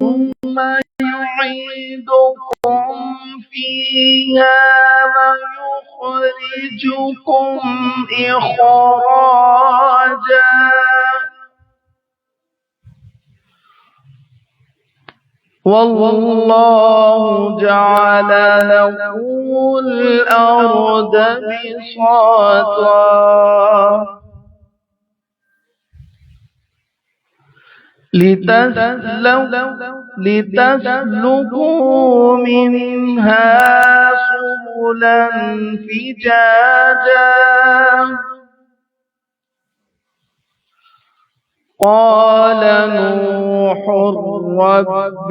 ثم يعيدكم فيها ويخرجكم إخراجا والله جعل لكم الأرض بساطا لتسلكوا منها سبلا فجاجا قال نوح رب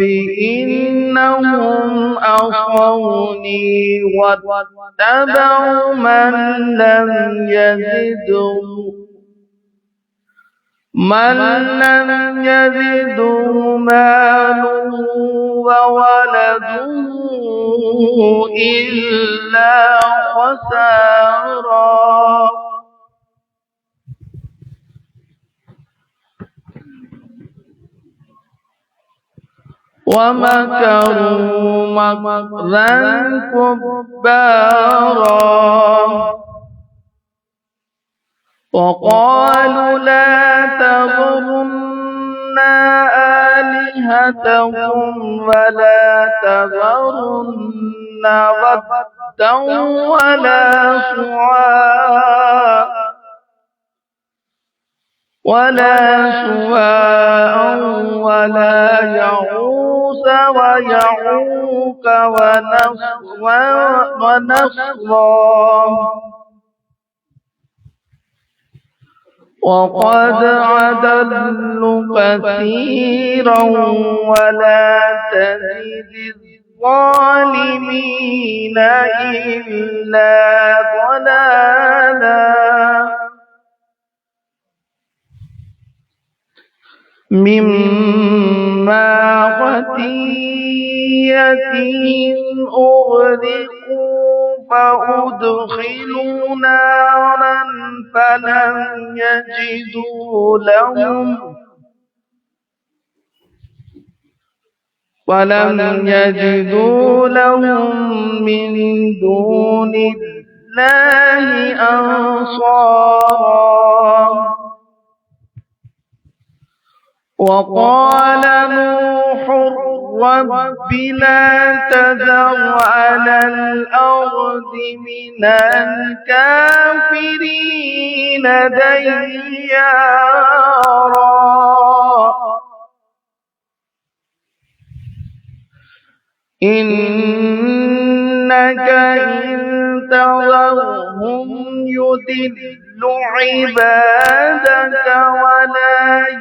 إنهم عصوني واتبعوا من لم يزده ماله وولده إلا خسارا ومكروا مكرا كبارا وقالوا لا تذرن آلهتكم ولا تذرن ودا ولا سواعا ولا يغوث ويعوق ونسرا وقد أضلوا كثيرا ولا تزد الظالمين إلا ضلالا مما خطيئتهم أغرقوا فأدخلوا نارا فلم يجدوا لهم من دون الله أنصارا وقال نوح رب لا تذر على الأرض من الكافرين ديارا إنك إن تذرهم يضلوا عبادك ولا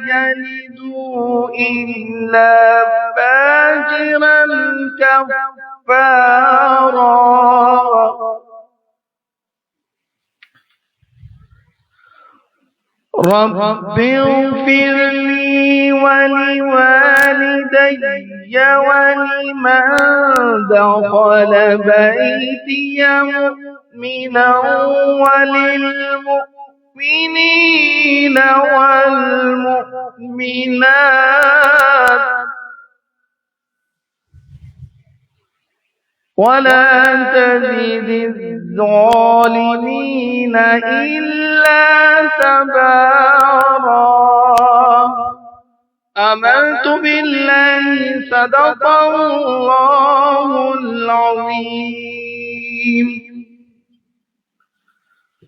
يلدوا إلا فاجرا كفارا رب اغفر لي ولوالدي ولمن دخل بيتي مؤمنا وللمؤمنين والمؤمنات ولا تزد الظالمين إلا تبارا آمنت بالله صدق الله العظيم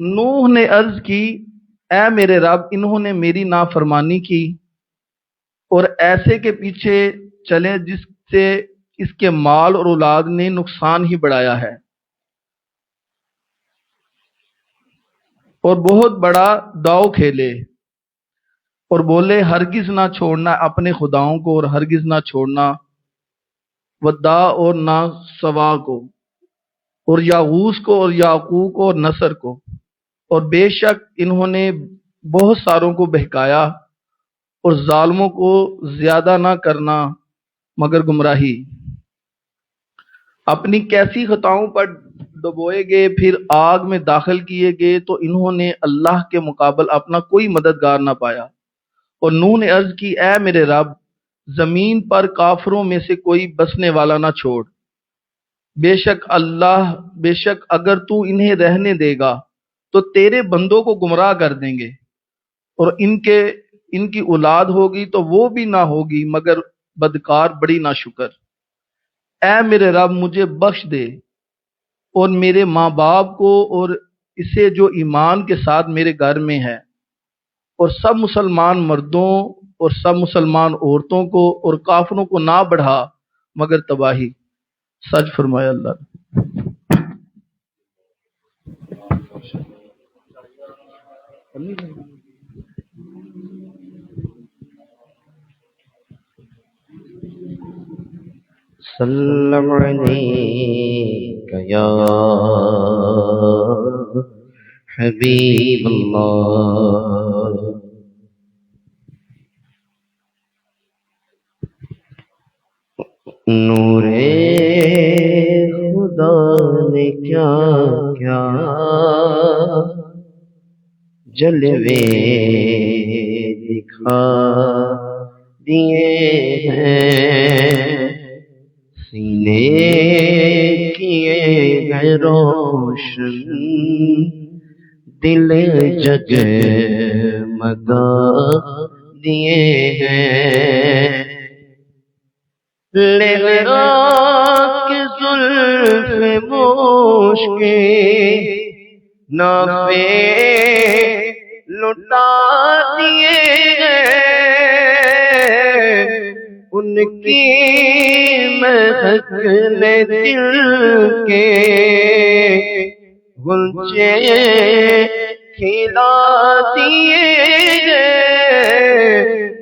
نوح نے عرض کی اے میرے رب انہوں نے میری نافرمانی کی اور ایسے کے پیچھے چلے جس سے اس کے مال اور اولاد نے نقصان ہی بڑھایا ہے اور بہت بڑا داؤ کھیلے اور بولے ہرگز نہ چھوڑنا اپنے خداؤں کو اور ہرگز نہ چھوڑنا ودا اور نہ سوا کو اور یاغوس کو اور یعقوق کو اور نصر کو، اور بے شک انہوں نے بہت ساروں کو بہکایا اور ظالموں کو زیادہ نہ کرنا مگر گمراہی۔ اپنی کیسی خطاؤں پر ڈبوئے گئے پھر آگ میں داخل کیے گئے تو انہوں نے اللہ کے مقابل اپنا کوئی مددگار نہ پایا۔ اور نوح نے عرض کی اے میرے رب زمین پر کافروں میں سے کوئی بسنے والا نہ چھوڑ، بے شک اگر تو انہیں رہنے دے گا تو تیرے بندوں کو گمراہ کر دیں گے، اور ان کی اولاد ہوگی تو وہ بھی نہ ہوگی مگر بدکار بڑی ناشکر۔ اے میرے رب مجھے بخش دے اور میرے ماں باپ کو اور اسے جو ایمان کے ساتھ میرے گھر میں ہے، اور سب مسلمان مردوں اور سب مسلمان عورتوں کو اور کافروں کو نہ بڑھا مگر تباہی۔ سچ فرمایا اللہ نے۔ سلم علیک یا حبیب اللہ، نور خدا نے کیا کیا جلوے دکھا دیے ہیں، سینے کیے گئے روشن، دل جگمگا دیے ہیں، لہرا کے زلف مشکے نافے لٹا دیے ہیں، ان کی مہک نے دل کے غنچے کھلا دیے ہیں،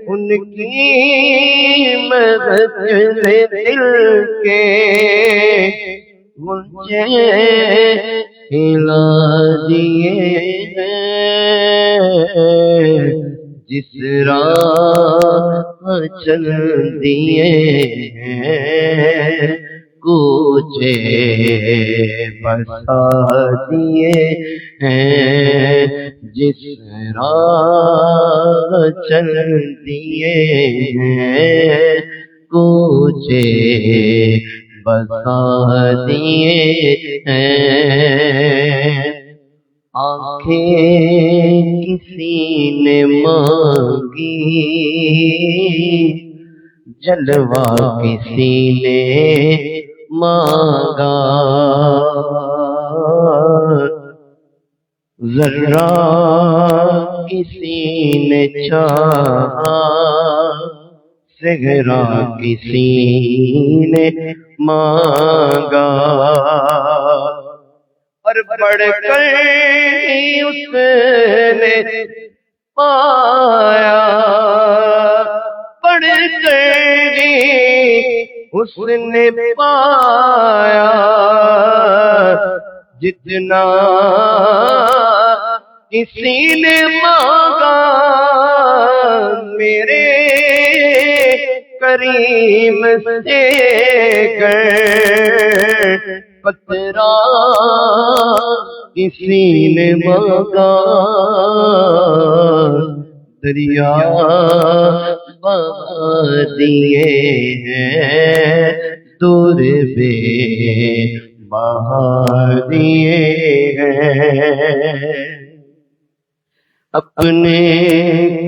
ان کی مہک نے دل کے غنچے کھلا دیے ہیں، جس راہ چل دیے ہیں کوچے بسا دیے ہیں، جس راہ چل دیے ہیں کوچے بسا دیے ہیں، آنکھیں کسی نے مانگی جلوہ کسی نے مانگا، ذرہ کسی نے چاہا صحرا کسی نے مانگا، اور بڑھ کر اس نے پایا، بڑھ کر اس نے پایا، جتنا کسی نے مانگا میرے کریم سے گر قطرہ کسی نے مانگا دریا بہا دیے ہیں، دور بے بہا دیے ہیں، اپنے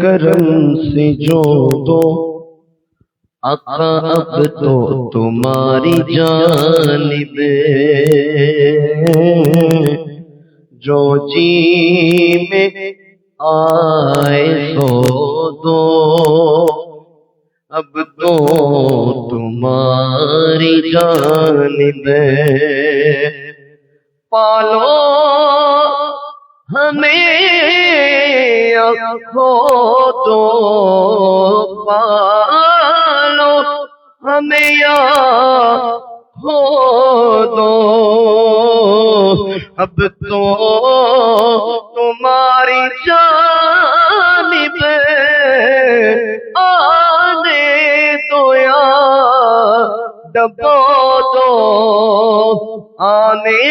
کرم سے جو دو آقا اب تو تمہاری جانب جو جی میں آئے سو دو، اب تو تمہاری جانب پالو ہمیں یا کھو دو، پالو ہمیں یا کھو دو، اب تو تمہاری جانب آنے دو یا دبو دو، آنے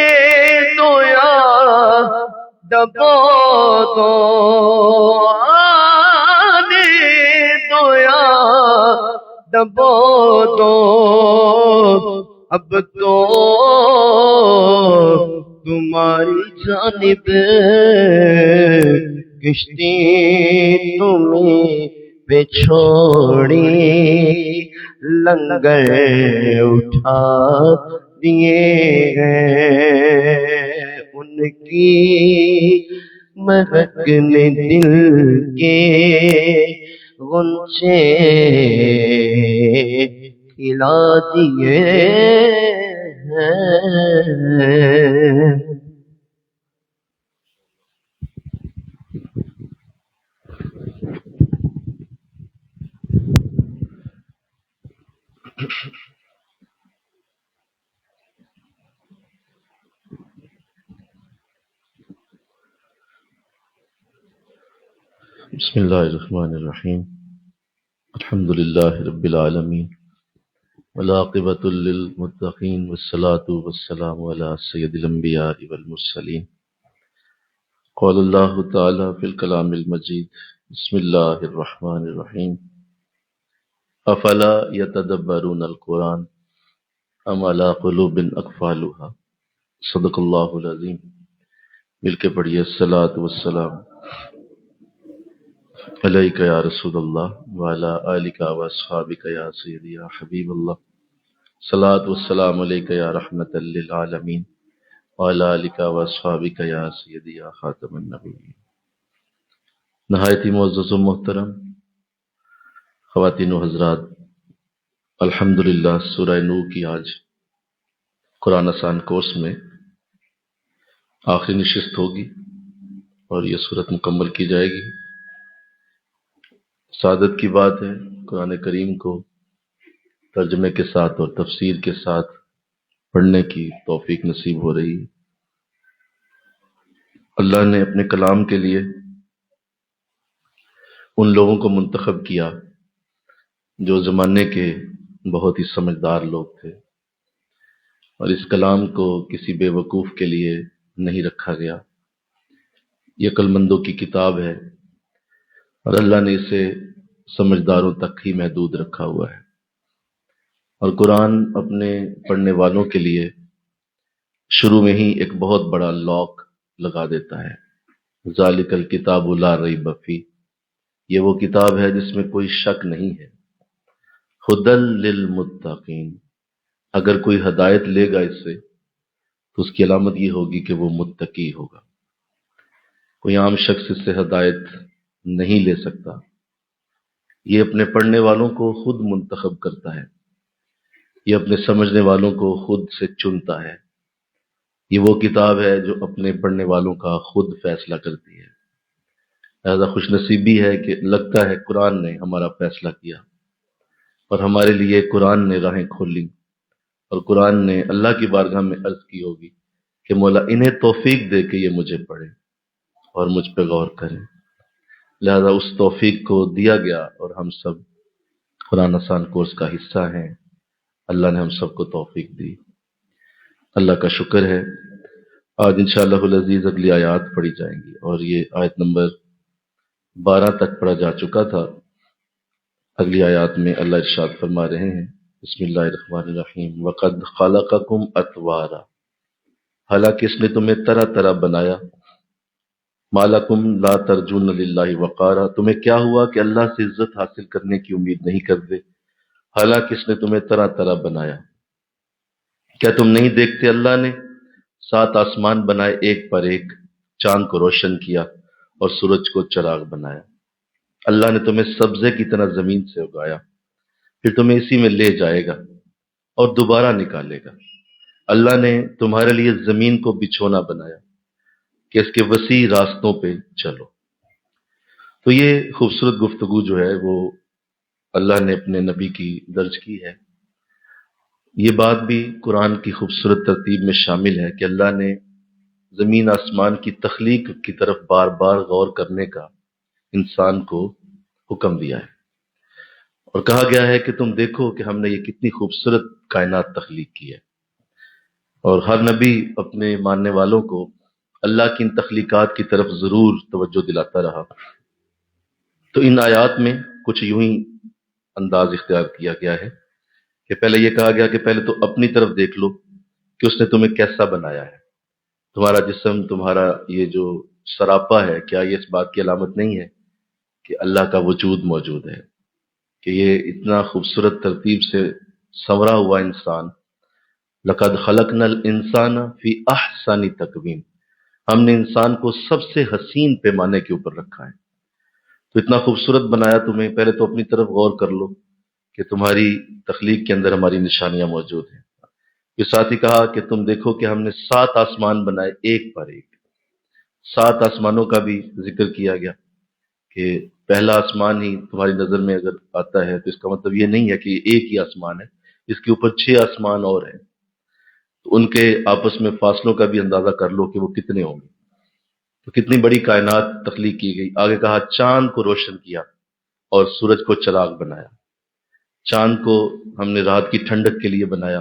دو یا دبو دو، آنے دو یا دبو دو، اب تو تمہاری جانب کشتی تمہیں پہ چھوڑی، لنگر اٹھا دیے ہیں، ان کی مہک نے دل کے غنچے کھلا دیے ہیں۔ بسم اللہ الرحمن الرحیم، الحمد للہ رب العالمین، والعاقبۃ للمتقین، والصلاۃ والسلام علی سید الانبیاء والمرسلین۔ قال اللہ تعالی فی الکلام المجید، بسم اللہ الرحمن الرحیم، افلا یتدبرون القرآن ام علی قلوب اقفالها۔ صدق اللہ العظیم۔ مل کے پڑھیے الصلاۃ والسلام علیک یا رسول اللہ وعلی آلک واصحابک یا سیدی یا حبیب اللہ، صلاۃ والسلام علیک یا رحمت للعالمین وعلی آلک واصحابک یا سیدی یا خاتم النبیین۔ نہایت ہی معزز و محترم خواتین و حضرات، الحمدللہ سورہ نور کی آج قرآن آسان کورس میں آخری نشست ہوگی اور یہ صورت مکمل کی جائے گی۔ سعادت کی بات ہے، قرآن کریم کو ترجمے کے ساتھ اور تفسیر کے ساتھ پڑھنے کی توفیق نصیب ہو رہی ہے۔ اللہ نے اپنے کلام کے لیے ان لوگوں کو منتخب کیا جو زمانے کے بہت ہی سمجھدار لوگ تھے، اور اس کلام کو کسی بے وقوف کے لیے نہیں رکھا گیا۔ یہ عقل مندوں کی کتاب ہے اور اللہ نے اسے سمجھداروں تک ہی محدود رکھا ہوا ہے، اور قرآن اپنے پڑھنے والوں کے لیے شروع میں ہی ایک بہت بڑا لاک لگا دیتا ہے۔ ذالک الکتاب لا ریب فیہ، یہ وہ کتاب ہے جس میں کوئی شک نہیں ہے۔ ھدی للمتقین، اگر کوئی ہدایت لے گا اس سے تو اس کی علامت یہ ہوگی کہ وہ متقی ہوگا۔ کوئی عام شخص اس سے ہدایت نہیں لے سکتا، یہ اپنے پڑھنے والوں کو خود منتخب کرتا ہے، یہ اپنے سمجھنے والوں کو خود سے چنتا ہے۔ یہ وہ کتاب ہے جو اپنے پڑھنے والوں کا خود فیصلہ کرتی ہے۔ لہذا خوش نصیبی ہے کہ لگتا ہے قرآن نے ہمارا فیصلہ کیا اور ہمارے لیے قرآن نے راہیں کھولی، اور قرآن نے اللہ کی بارگاہ میں عرض کی ہوگی کہ مولا انہیں توفیق دے کہ یہ مجھے پڑھیں اور مجھ پہ غور کریں۔ لہذا اس توفیق کو دیا گیا اور ہم سب قرآن آسان کورس کا حصہ ہیں۔ اللہ نے ہم سب کو توفیق دی، اللہ کا شکر ہے۔ آج انشاءاللہ العزیز اگلی آیات پڑھی جائیں گی، اور یہ آیت نمبر 12 تک پڑھا جا چکا تھا۔ اگلی آیات میں اللہ ارشاد فرما رہے ہیں، بسم اللہ الرحمن الرحیم، وَقَدْ خَلَقَكُمْ أَطْوَارًا، حالانکہ اس نے تمہیں طرح طرح بنایا۔ مَا لَكُمْ لَا تَرْجُونَ لِلَّهِ وَقَارًا، تمہیں کیا ہوا کہ اللہ سے عزت حاصل کرنے کی امید نہیں کرتے، حالانکہ اس نے تمہیں طرح طرح بنایا۔ کیا تم نہیں دیکھتے اللہ نے 7 آسمان بنائے ایک پر ایک، چاند کو روشن کیا اور سورج کو چراغ بنایا۔ اللہ نے تمہیں سبزے کی طرح زمین سے اگایا، پھر تمہیں اسی میں لے جائے گا اور دوبارہ نکالے گا۔ اللہ نے تمہارے لیے زمین کو بچھونا بنایا کہ اس کے وسیع راستوں پہ چلو۔ تو یہ خوبصورت گفتگو جو ہے وہ اللہ نے اپنے نبی کی درج کی ہے۔ یہ بات بھی قرآن کی خوبصورت ترتیب میں شامل ہے کہ اللہ نے زمین آسمان کی تخلیق کی طرف بار بار غور کرنے کا انسان کو حکم دیا ہے، اور کہا گیا ہے کہ تم دیکھو کہ ہم نے یہ کتنی خوبصورت کائنات تخلیق کی ہے۔ اور ہر نبی اپنے ماننے والوں کو اللہ کی ان تخلیقات کی طرف ضرور توجہ دلاتا رہا۔ تو ان آیات میں کچھ یوں ہی انداز اختیار کیا گیا ہے کہ پہلے یہ کہا گیا کہ پہلے تو اپنی طرف دیکھ لو کہ اس نے تمہیں کیسا بنایا ہے۔ تمہارا جسم، تمہارا یہ جو سراپا ہے، کیا یہ اس بات کی علامت نہیں ہے کہ اللہ کا وجود موجود ہے، کہ یہ اتنا خوبصورت ترتیب سے سنورا ہوا انسان، لقد خلقنا الانسان فی احسن تقویم، ہم نے انسان کو سب سے حسین پیمانے کے اوپر رکھا ہے۔ تو اتنا خوبصورت بنایا تمہیں، پہلے تو اپنی طرف غور کر لو کہ تمہاری تخلیق کے اندر ہماری نشانیاں موجود ہیں۔ پھر ساتھ ہی کہا کہ تم دیکھو کہ ہم نے 7 آسمان بنائے ایک پر ایک۔ 7 آسمانوں کا بھی ذکر کیا گیا کہ پہلا آسمان ہی تمہاری نظر میں اگر آتا ہے تو اس کا مطلب یہ نہیں ہے کہ ایک ہی آسمان ہے، اس کے اوپر 6 آسمان اور ہیں، تو ان کے آپس میں فاصلوں کا بھی اندازہ کر لو کہ وہ کتنے ہوں گے۔ تو کتنی بڑی کائنات تخلیق کی گئی۔ آگے کہا چاند کو روشن کیا اور سورج کو چراغ بنایا۔ چاند کو ہم نے رات کی ٹھنڈک کے لیے بنایا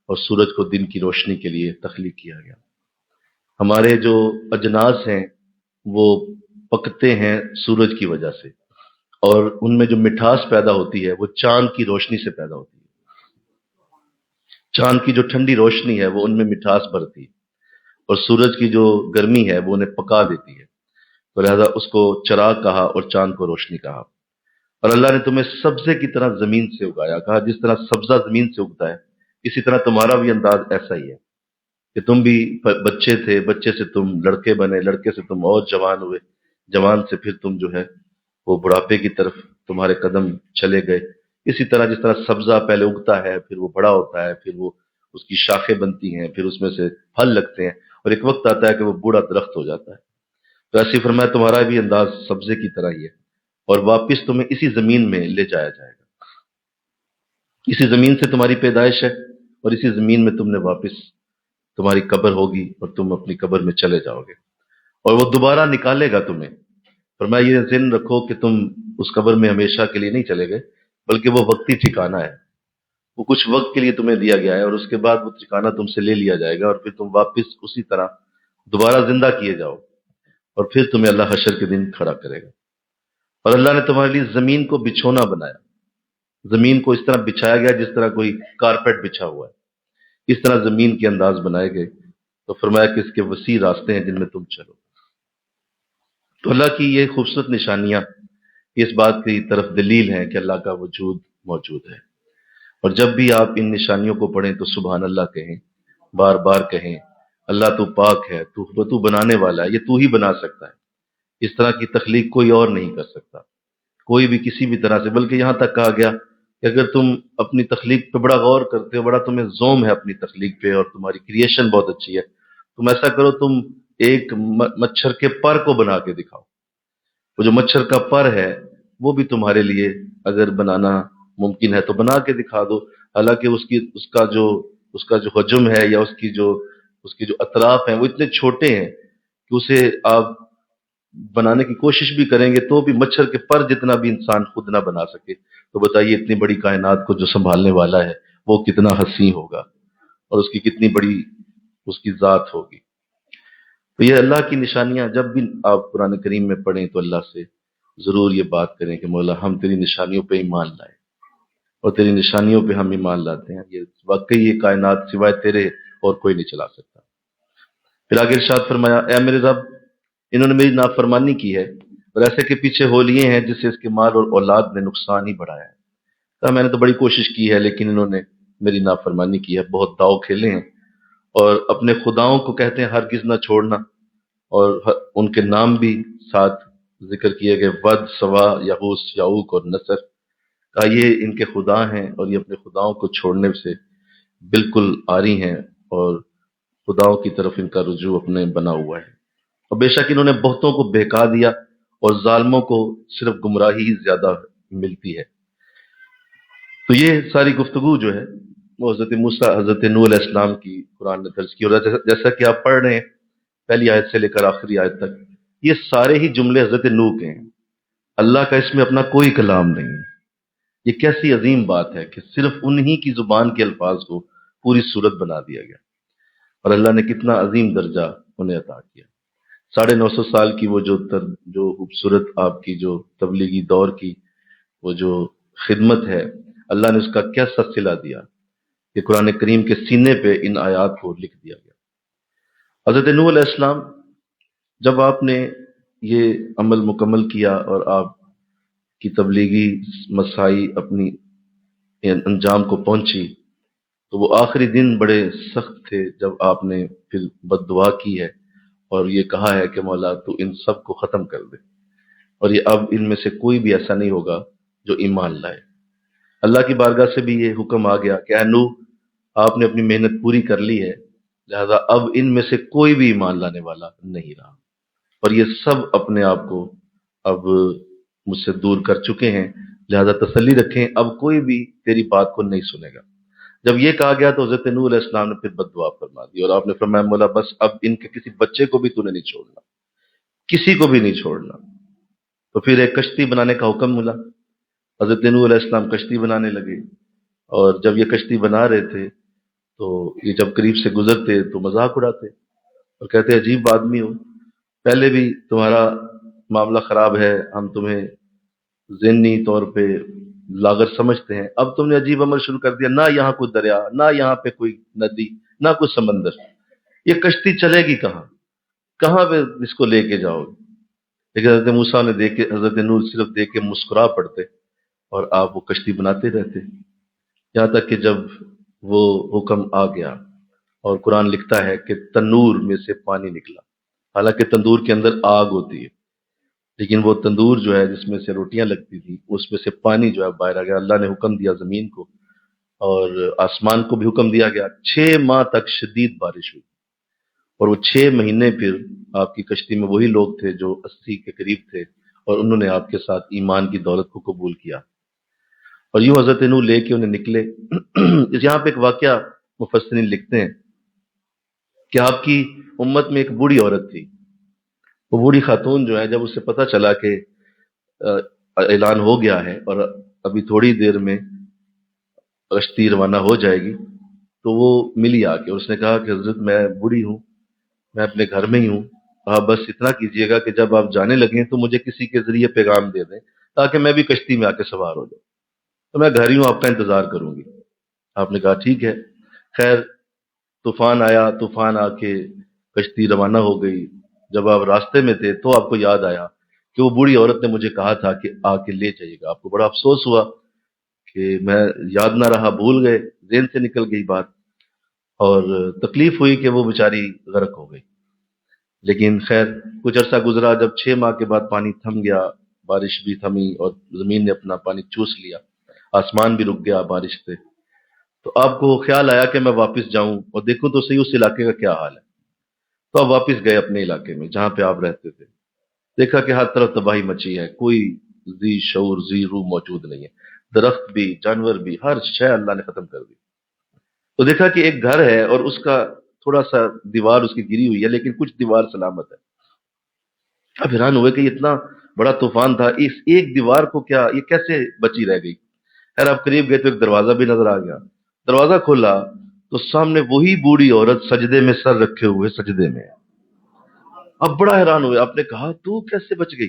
اور سورج کو دن کی روشنی کے لیے تخلیق کیا گیا۔ ہمارے جو اجناس ہیں وہ پکتے ہیں سورج کی وجہ سے، اور ان میں جو مٹھاس پیدا ہوتی ہے وہ چاند کی روشنی سے پیدا ہوتی ہے۔ چاند کی جو ٹھنڈی روشنی ہے وہ ان میں مٹھاس بھرتی ہے، اور سورج کی جو گرمی ہے وہ انہیں پکا دیتی ہے، تو لہذا اس کو چراغ کہا اور چاند کو روشنی کہا۔ اور اللہ نے تمہیں سبزے کی طرح زمین سے اگایا، کہا جس طرح سبزہ زمین سے اگتا ہے اسی طرح تمہارا بھی انداز ایسا ہی ہے کہ تم بھی بچے تھے، بچے سے تم لڑکے بنے، لڑکے سے تم اور جوان ہوئے، جوان سے پھر تم جو ہے وہ بڑھاپے کی طرف تمہارے قدم چلے گئے۔ اسی طرح جس طرح سبزہ پہلے اگتا ہے، پھر وہ بڑا ہوتا ہے، پھر وہ اس کی شاخیں بنتی ہیں، پھر اس میں سے پھل لگتے ہیں، اور ایک وقت آتا ہے کہ وہ بوڑھا درخت ہو جاتا ہے۔ تو ایسی فرمایا تمہارا بھی انداز سبزے کی طرح ہی ہے، اور واپس تمہیں اسی زمین میں لے جایا جائے گا۔ اسی زمین سے تمہاری پیدائش ہے، اور اسی زمین میں تم نے واپس تمہاری قبر ہوگی اور تم اپنی قبر میں چلے جاؤ گے، اور وہ دوبارہ نکالے گا تمہیں۔ فرمایا یہ ذہن رکھو کہ تم اس قبر میں ہمیشہ کے لیے نہیں چلے گئے، بلکہ وہ وقتی ٹھکانہ ہے، وہ کچھ وقت کے لیے تمہیں دیا گیا ہے، اور اس کے بعد وہ ٹھکانہ تم سے لے لیا جائے گا، اور پھر تم واپس اسی طرح دوبارہ زندہ کیے جاؤ، اور پھر تمہیں اللہ حشر کے دن کھڑا کرے گا۔ اور اللہ نے تمہارے لیے زمین کو بچھونا بنایا، زمین کو اس طرح بچھایا گیا جس طرح کوئی کارپیٹ بچھا ہوا ہے، اس طرح زمین کے انداز بنائے گئے۔ تو فرمایا کہ اس کے وسیع راستے ہیں جن میں تم چلو۔ تو اللہ کی یہ خوبصورت نشانیاں اس بات کی طرف دلیل ہیں کہ اللہ کا وجود موجود ہے، اور جب بھی آپ ان نشانیوں کو پڑھیں تو سبحان اللہ کہیں، بار بار کہیں، اللہ تو پاک ہے، تو بنانے والا ہے، یہ تو ہی بنا سکتا ہے، اس طرح کی تخلیق کوئی اور نہیں کر سکتا، کوئی بھی کسی بھی طرح سے۔ بلکہ یہاں تک کہا گیا کہ اگر تم اپنی تخلیق پہ بڑا غور کرتے ہو، بڑا تمہیں زوم ہے اپنی تخلیق پہ، اور تمہاری کریشن بہت اچھی ہے، تم ایسا کرو، تم ایک مچھر کے پر کو بنا کے دکھاؤ۔ وہ جو مچھر کا پر ہے وہ بھی تمہارے لیے اگر بنانا ممکن ہے تو بنا کے دکھا دو، حالانکہ اس کا جو حجم ہے، یا اس کی جو اطراف ہیں وہ اتنے چھوٹے ہیں کہ اسے آپ بنانے کی کوشش بھی کریں گے تو بھی مچھر کے پر جتنا بھی انسان خود نہ بنا سکے، تو بتائیے اتنی بڑی کائنات کو جو سنبھالنے والا ہے وہ کتنا حسین ہوگا، اور اس کی کتنی بڑی اس کی ذات ہوگی۔ تو یہ اللہ کی نشانیاں جب بھی آپ قرآن کریم میں پڑھیں تو اللہ سے ضرور یہ بات کریں کہ مولا ہم تیری نشانیوں پہ ایمان لائیں، اور تیری نشانیوں پہ ہم ایمان لاتے ہیں، یہ واقعی یہ کائنات سوائے تیرے اور کوئی نہیں چلا سکتا۔ پھر آگے ارشاد فرمایا اے میرے رب، انہوں نے میری نافرمانی کی ہے، اور ایسے کے پیچھے ہو لیے ہیں جس سے اس کے مال اور اولاد نے نقصان ہی بڑھایا ہے۔ کہا میں نے تو بڑی کوشش کی ہے لیکن انہوں نے میری نافرمانی کی ہے، بہت داؤ کھیلے ہیں، اور اپنے خداؤں کو کہتے ہیں ہرگز نہ چھوڑنا، اور ان کے نام بھی ساتھ ذکر کیے گئے، ود، سوا، یغوث، یعوق اور نصر، کہا یہ ان کے خدا ہیں اور یہ اپنے خداؤں کو چھوڑنے سے بالکل عاری ہیں اور خداؤں کی طرف ان کا رجوع اپنے بنا ہوا ہے، اور بے شک انہوں نے بہتوں کو بہکا دیا اور ظالموں کو صرف گمراہی ہی زیادہ ملتی ہے۔ تو یہ ساری گفتگو جو ہے وہ حضرت موسیٰ، حضرت نوح علیہ السلام کی قرآن نے درج کی، اور جیسا کہ آپ پڑھ رہے ہیں پہلی آیت سے لے کر آخری آیت تک، یہ سارے ہی جملے حضرت نوح کے ہیں۔ اللہ کا اس میں اپنا کوئی کلام نہیں ہے۔ یہ کیسی عظیم بات ہے کہ صرف انہی کی زبان کے الفاظ کو پوری صورت بنا دیا گیا، اور اللہ نے کتنا عظیم درجہ انہیں عطا کیا۔ 950 سال کی وہ جو خوبصورت آپ کی جو تبلیغی دور کی وہ جو خدمت ہے، اللہ نے اس کا کیسا صلہ دیا کہ قرآن کریم کے سینے پہ ان آیات کو لکھ دیا گیا۔ حضرت نوح علیہ السلام، جب آپ نے یہ عمل مکمل کیا اور آپ کی تبلیغی مساعی اپنی انجام کو پہنچی، تو وہ آخری دن بڑے سخت تھے جب آپ نے پھر بد دعا کی ہے اور یہ کہا ہے کہ مولا تو ان سب کو ختم کر دے، اور یہ اب ان میں سے کوئی بھی ایسا نہیں ہوگا جو ایمان لائے۔ اللہ کی بارگاہ سے بھی یہ حکم آ گیا کہ اے نوح، آپ نے اپنی محنت پوری کر لی ہے، لہذا اب ان میں سے کوئی بھی ایمان لانے والا نہیں رہا، اور یہ سب اپنے آپ کو اب مجھ سے دور کر چکے ہیں، لہذا تسلی رکھیں، اب کوئی بھی تیری بات کو نہیں سنے گا۔ جب یہ کہا گیا تو حضرت نوح علیہ السلام نے پھر بد دعا فرما دی، اور آپ نے فرمایا مولا بس اب ان کے کسی بچے کو بھی تو نے نہیں چھوڑنا، کسی کو بھی نہیں چھوڑنا۔ تو پھر ایک کشتی بنانے کا حکم ملا، حضرت نوح علیہ السلام کشتی بنانے لگے، اور جب یہ کشتی بنا رہے تھے تو یہ جب قریب سے گزرتے تو مذاق اڑاتے اور کہتے عجیب آدمی ہو، پہلے بھی تمہارا معاملہ خراب ہے، ہم تمہیں ذہنی طور پہ لاغر سمجھتے ہیں، اب تم نے عجیب عمل شروع کر دیا، نہ یہاں کوئی دریا، نہ یہاں پہ کوئی ندی، نہ کوئی سمندر، یہ کشتی چلے گی کہاں، کہاں پہ اس کو لے کے جاؤ گے؟ لیکن حضرت موسیٰ نے دیکھ کے، حضرت نوح صرف دیکھ کے مسکرا پڑتے اور آپ وہ کشتی بناتے رہتے، یہاں تک کہ جب وہ حکم آ گیا اور قرآن لکھتا ہے کہ تنور میں سے پانی نکلا، حالانکہ تندور کے اندر آگ ہوتی ہے، لیکن وہ تندور جو ہے جس میں سے روٹیاں لگتی تھی اس میں سے پانی جو ہے باہر آ گیا۔ اللہ نے حکم دیا زمین کو اور آسمان کو بھی حکم دیا گیا، 6 ماہ تک شدید بارش ہوئی، اور وہ 6 مہینے پھر آپ کی کشتی میں وہی لوگ تھے جو 80 کے قریب تھے، اور انہوں نے آپ کے ساتھ ایمان کی دولت کو قبول کیا، اور یوں حضرت نوح لے کے انہیں نکلے۔ یہاں پہ ایک واقعہ مفسرین لکھتے ہیں کہ آپ کی امت میں ایک بوڑھی عورت تھی، وہ بوڑھی خاتون جو ہے جب اسے پتہ چلا کہ اعلان ہو گیا ہے اور ابھی تھوڑی دیر میں کشتی روانہ ہو جائے گی، تو وہ ملی آ کے اور اس نے کہا کہ حضرت میں بوڑھی ہوں، میں اپنے گھر میں ہی ہوں، آپ بس اتنا کیجئے گا کہ جب آپ جانے لگیں تو مجھے کسی کے ذریعے پیغام دے دیں تاکہ میں بھی کشتی میں آ کے سوار ہو جاؤں، تو میں گھر ہی ہوں، آپ کا انتظار کروں گی۔ آپ نے کہا ٹھیک ہے۔ خیر طوفان آیا، طوفان آ کے کشتی روانہ ہو گئی۔ جب آپ راستے میں تھے تو آپ کو یاد آیا کہ وہ بوڑھی عورت نے مجھے کہا تھا کہ آ کے لے جائیے گا۔ آپ کو بڑا افسوس ہوا کہ میں یاد نہ رہا، بھول گئے، ذہن سے نکل گئی بات، اور تکلیف ہوئی کہ وہ بیچاری غرق ہو گئی۔ لیکن خیر کچھ عرصہ گزرا، جب 6 ماہ کے بعد پانی تھم گیا، بارش بھی تھمی اور زمین نے اپنا پانی چوس لیا، آسمان بھی رک گیا بارش سے، تو آپ کو خیال آیا کہ میں واپس جاؤں اور دیکھوں تو صحیح اس علاقے کا کیا حال ہے۔ تو آپ واپس گئے اپنے علاقے میں جہاں پہ آپ رہتے تھے، دیکھا کہ ہر طرف تباہی مچی ہے، کوئی ذی شعور ذی روح موجود نہیں ہے، درخت بھی، جانور بھی، ہر شے اللہ نے ختم کر دی۔ تو دیکھا کہ ایک گھر ہے اور اس کا تھوڑا سا دیوار اس کی گری ہوئی ہے لیکن کچھ دیوار سلامت ہے۔ اب حیران ہوئے کہ یہ اتنا بڑا طوفان تھا، اس ایک دیوار کو کیا یہ کیسے بچی رہ گئی؟ خیر آپ قریب گئے تو ایک دروازہ بھی نظر آ گیا، دروازہ کھولا تو سامنے وہی بوڑھی عورت سجدے میں سر رکھے ہوئے سجدے میں۔ اب بڑا حیران ہوئے، آپ نے کہا تو کیسے بچ گئی؟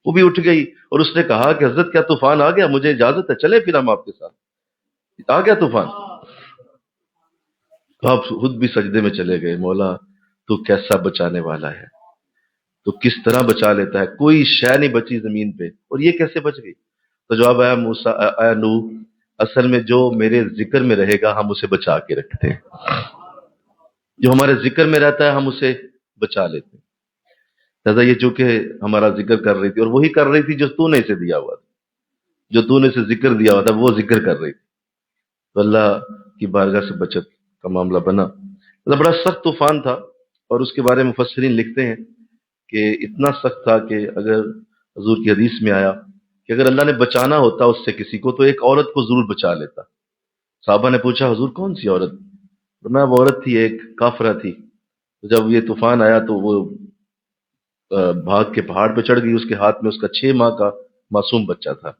وہ بھی اٹھ گئی اور اس نے کہا کہ حضرت کیا طوفان آ گیا؟ مجھے اجازت ہے، چلے پھر ہم آپ کے ساتھ۔ آ گیا طوفان؟ آپ خود بھی سجدے میں چلے گئے، مولا تو کیسا بچانے والا ہے، تو کس طرح بچا لیتا ہے، کوئی شے نہیں بچی زمین پہ، اور یہ کیسے بچ گئی؟ تو جواب آیا موسیٰ، آیا نوح، اصل میں جو میرے ذکر میں رہے گا ہم اسے بچا کے رکھتے ہیں، جو ہمارے ذکر میں رہتا ہے ہم اسے بچا لیتے ہیں۔ لہذا یہ چونکہ ہمارا ذکر کر رہی تھی، اور وہی کر رہی تھی جو تو نے اسے دیا ہوا تھا، جو تو نے اسے ذکر دیا ہوا تھا وہ ذکر کر رہی تھی، تو اللہ کی بارگاہ سے بچت کا معاملہ بنا۔ مطلب بڑا سخت طوفان تھا، اور اس کے بارے میں مفسرین لکھتے ہیں کہ اتنا سخت تھا کہ اگر حضور کی حدیث میں آیا کہ اگر اللہ نے بچانا ہوتا اس سے کسی کو تو ایک عورت کو ضرور بچا لیتا۔ صحابہ نے پوچھا حضور کون سی عورت؟ فرمایا وہ عورت تھی، ایک کافرہ تھی، تو جب یہ طوفان آیا تو وہ بھاگ کے پہاڑ پہ چڑھ گئی، اس کے ہاتھ میں اس کا 6 ماہ کا معصوم بچہ تھا۔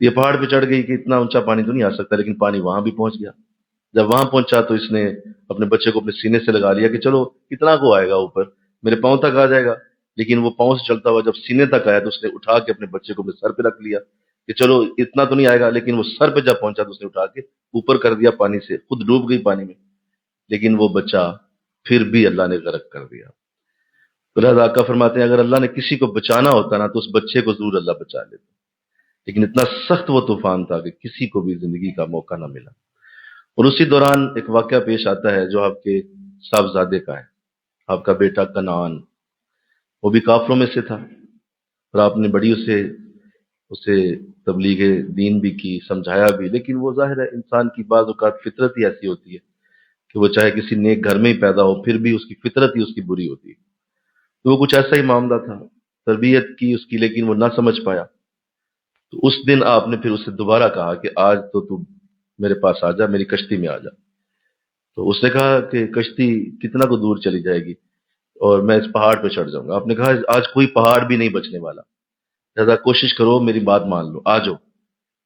یہ پہاڑ پہ چڑھ گئی کہ اتنا اونچا پانی تو نہیں آ سکتا، لیکن پانی وہاں بھی پہنچ گیا۔ جب وہاں پہنچا تو اس نے اپنے بچے کو اپنے سینے سے لگا لیا کہ چلو کتنا کو آئے گا اوپر، میرے پاؤں تک آ جائے گا، لیکن وہ پاؤں سے چلتا ہوا جب سینے تک آیا تو اس نے اٹھا کے اپنے بچے کو اپنے سر پہ رکھ لیا کہ چلو اتنا تو نہیں آئے گا، لیکن وہ سر پہ جب پہنچا تو اس نے اٹھا کے اوپر کر دیا پانی سے، خود ڈوب گئی پانی میں، لیکن وہ بچہ پھر بھی اللہ نے غرق کر دیا۔ تو لہٰذا آقا فرماتے ہیں اگر اللہ نے کسی کو بچانا ہوتا نا تو اس بچے کو ضرور اللہ بچا لیتا، لیکن اتنا سخت وہ طوفان تھا کہ کسی کو بھی زندگی کا موقع نہ ملا۔ اور اسی دوران ایک واقعہ پیش آتا ہے جو آپ کے صاحبزادے کا ہے، آپ کا بیٹا کنعان، وہ بھی کافروں میں سے تھا، اور آپ نے بڑی اسے تبلیغ دین بھی کی، سمجھایا بھی، لیکن وہ ظاہر ہے انسان کی بعض اوقات فطرت ہی ایسی ہوتی ہے کہ وہ چاہے کسی نیک گھر میں ہی پیدا ہو پھر بھی اس کی فطرت ہی اس کی بری ہوتی ہے۔ تو وہ کچھ ایسا ہی معاملہ تھا، تربیت کی اس کی لیکن وہ نہ سمجھ پایا۔ تو اس دن آپ نے پھر اسے دوبارہ کہا کہ آج تو میرے پاس آ جا، میری کشتی میں آ جا۔ تو اس نے کہا کہ کشتی کتنا کو دور چلی جائے گی اور میں اس پہاڑ پہ چڑھ جاؤں گا۔ آپ نے کہا آج کوئی پہاڑ بھی نہیں بچنے والا، لہذا کوشش کرو میری بات مان لو، آ جاؤ۔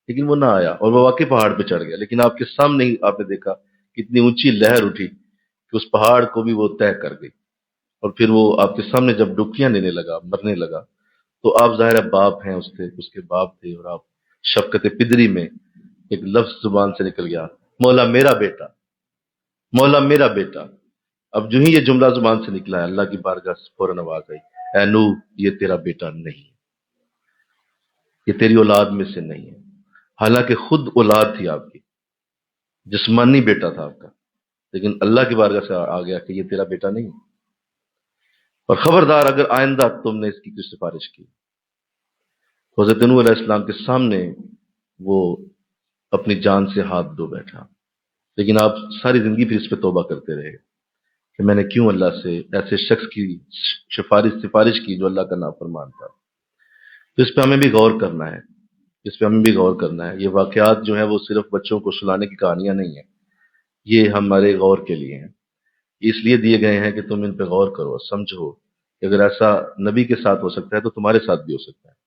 لیکن وہ نہ آیا، اور وہ واقعی پہاڑ پہ چڑھ گیا، لیکن آپ کے سامنے ہی آپ نے دیکھا کتنی اونچی لہر اٹھی کہ اس پہاڑ کو بھی وہ طے کر گئی، اور پھر وہ آپ کے سامنے جب ڈبکیاں لینے لگا، مرنے لگا، تو آپ ظاہر باپ ہیں، اس کے باپ تھے، اور آپ شفقت پدری میں ایک لفظ زبان سے نکل گیا، مولا میرا بیٹا، مولا میرا بیٹا۔ اب جو ہی یہ جملہ زبان سے نکلا ہے اللہ کی بارگاہ سے فوراً آواز آئی، اے نو یہ تیرا بیٹا نہیں ہے، یہ تیری اولاد میں سے نہیں ہے، حالانکہ خود اولاد تھی آپ کی، جسمانی بیٹا تھا آپ کا، لیکن اللہ کی بارگاہ سے آ گیا کہ یہ تیرا بیٹا نہیں ہے، اور خبردار اگر آئندہ تم نے اس کی کوئی سفارش کی۔ حضرت نوح علیہ السلام کے سامنے وہ اپنی جان سے ہاتھ دھو بیٹھا، لیکن آپ ساری زندگی پھر اس پہ توبہ کرتے رہے کہ میں نے کیوں اللہ سے ایسے شخص کی سفارش کی جو اللہ کا نافرمان تھا۔ تو اس پہ ہمیں بھی غور کرنا ہے، اس پہ ہمیں بھی غور کرنا ہے۔ یہ واقعات جو ہیں وہ صرف بچوں کو سنانے کی کہانیاں نہیں ہیں، یہ ہمارے غور کے لیے ہیں، اس لیے دیے گئے ہیں کہ تم ان پہ غور کرو، سمجھو کہ اگر ایسا نبی کے ساتھ ہو سکتا ہے تو تمہارے ساتھ بھی ہو سکتا ہے۔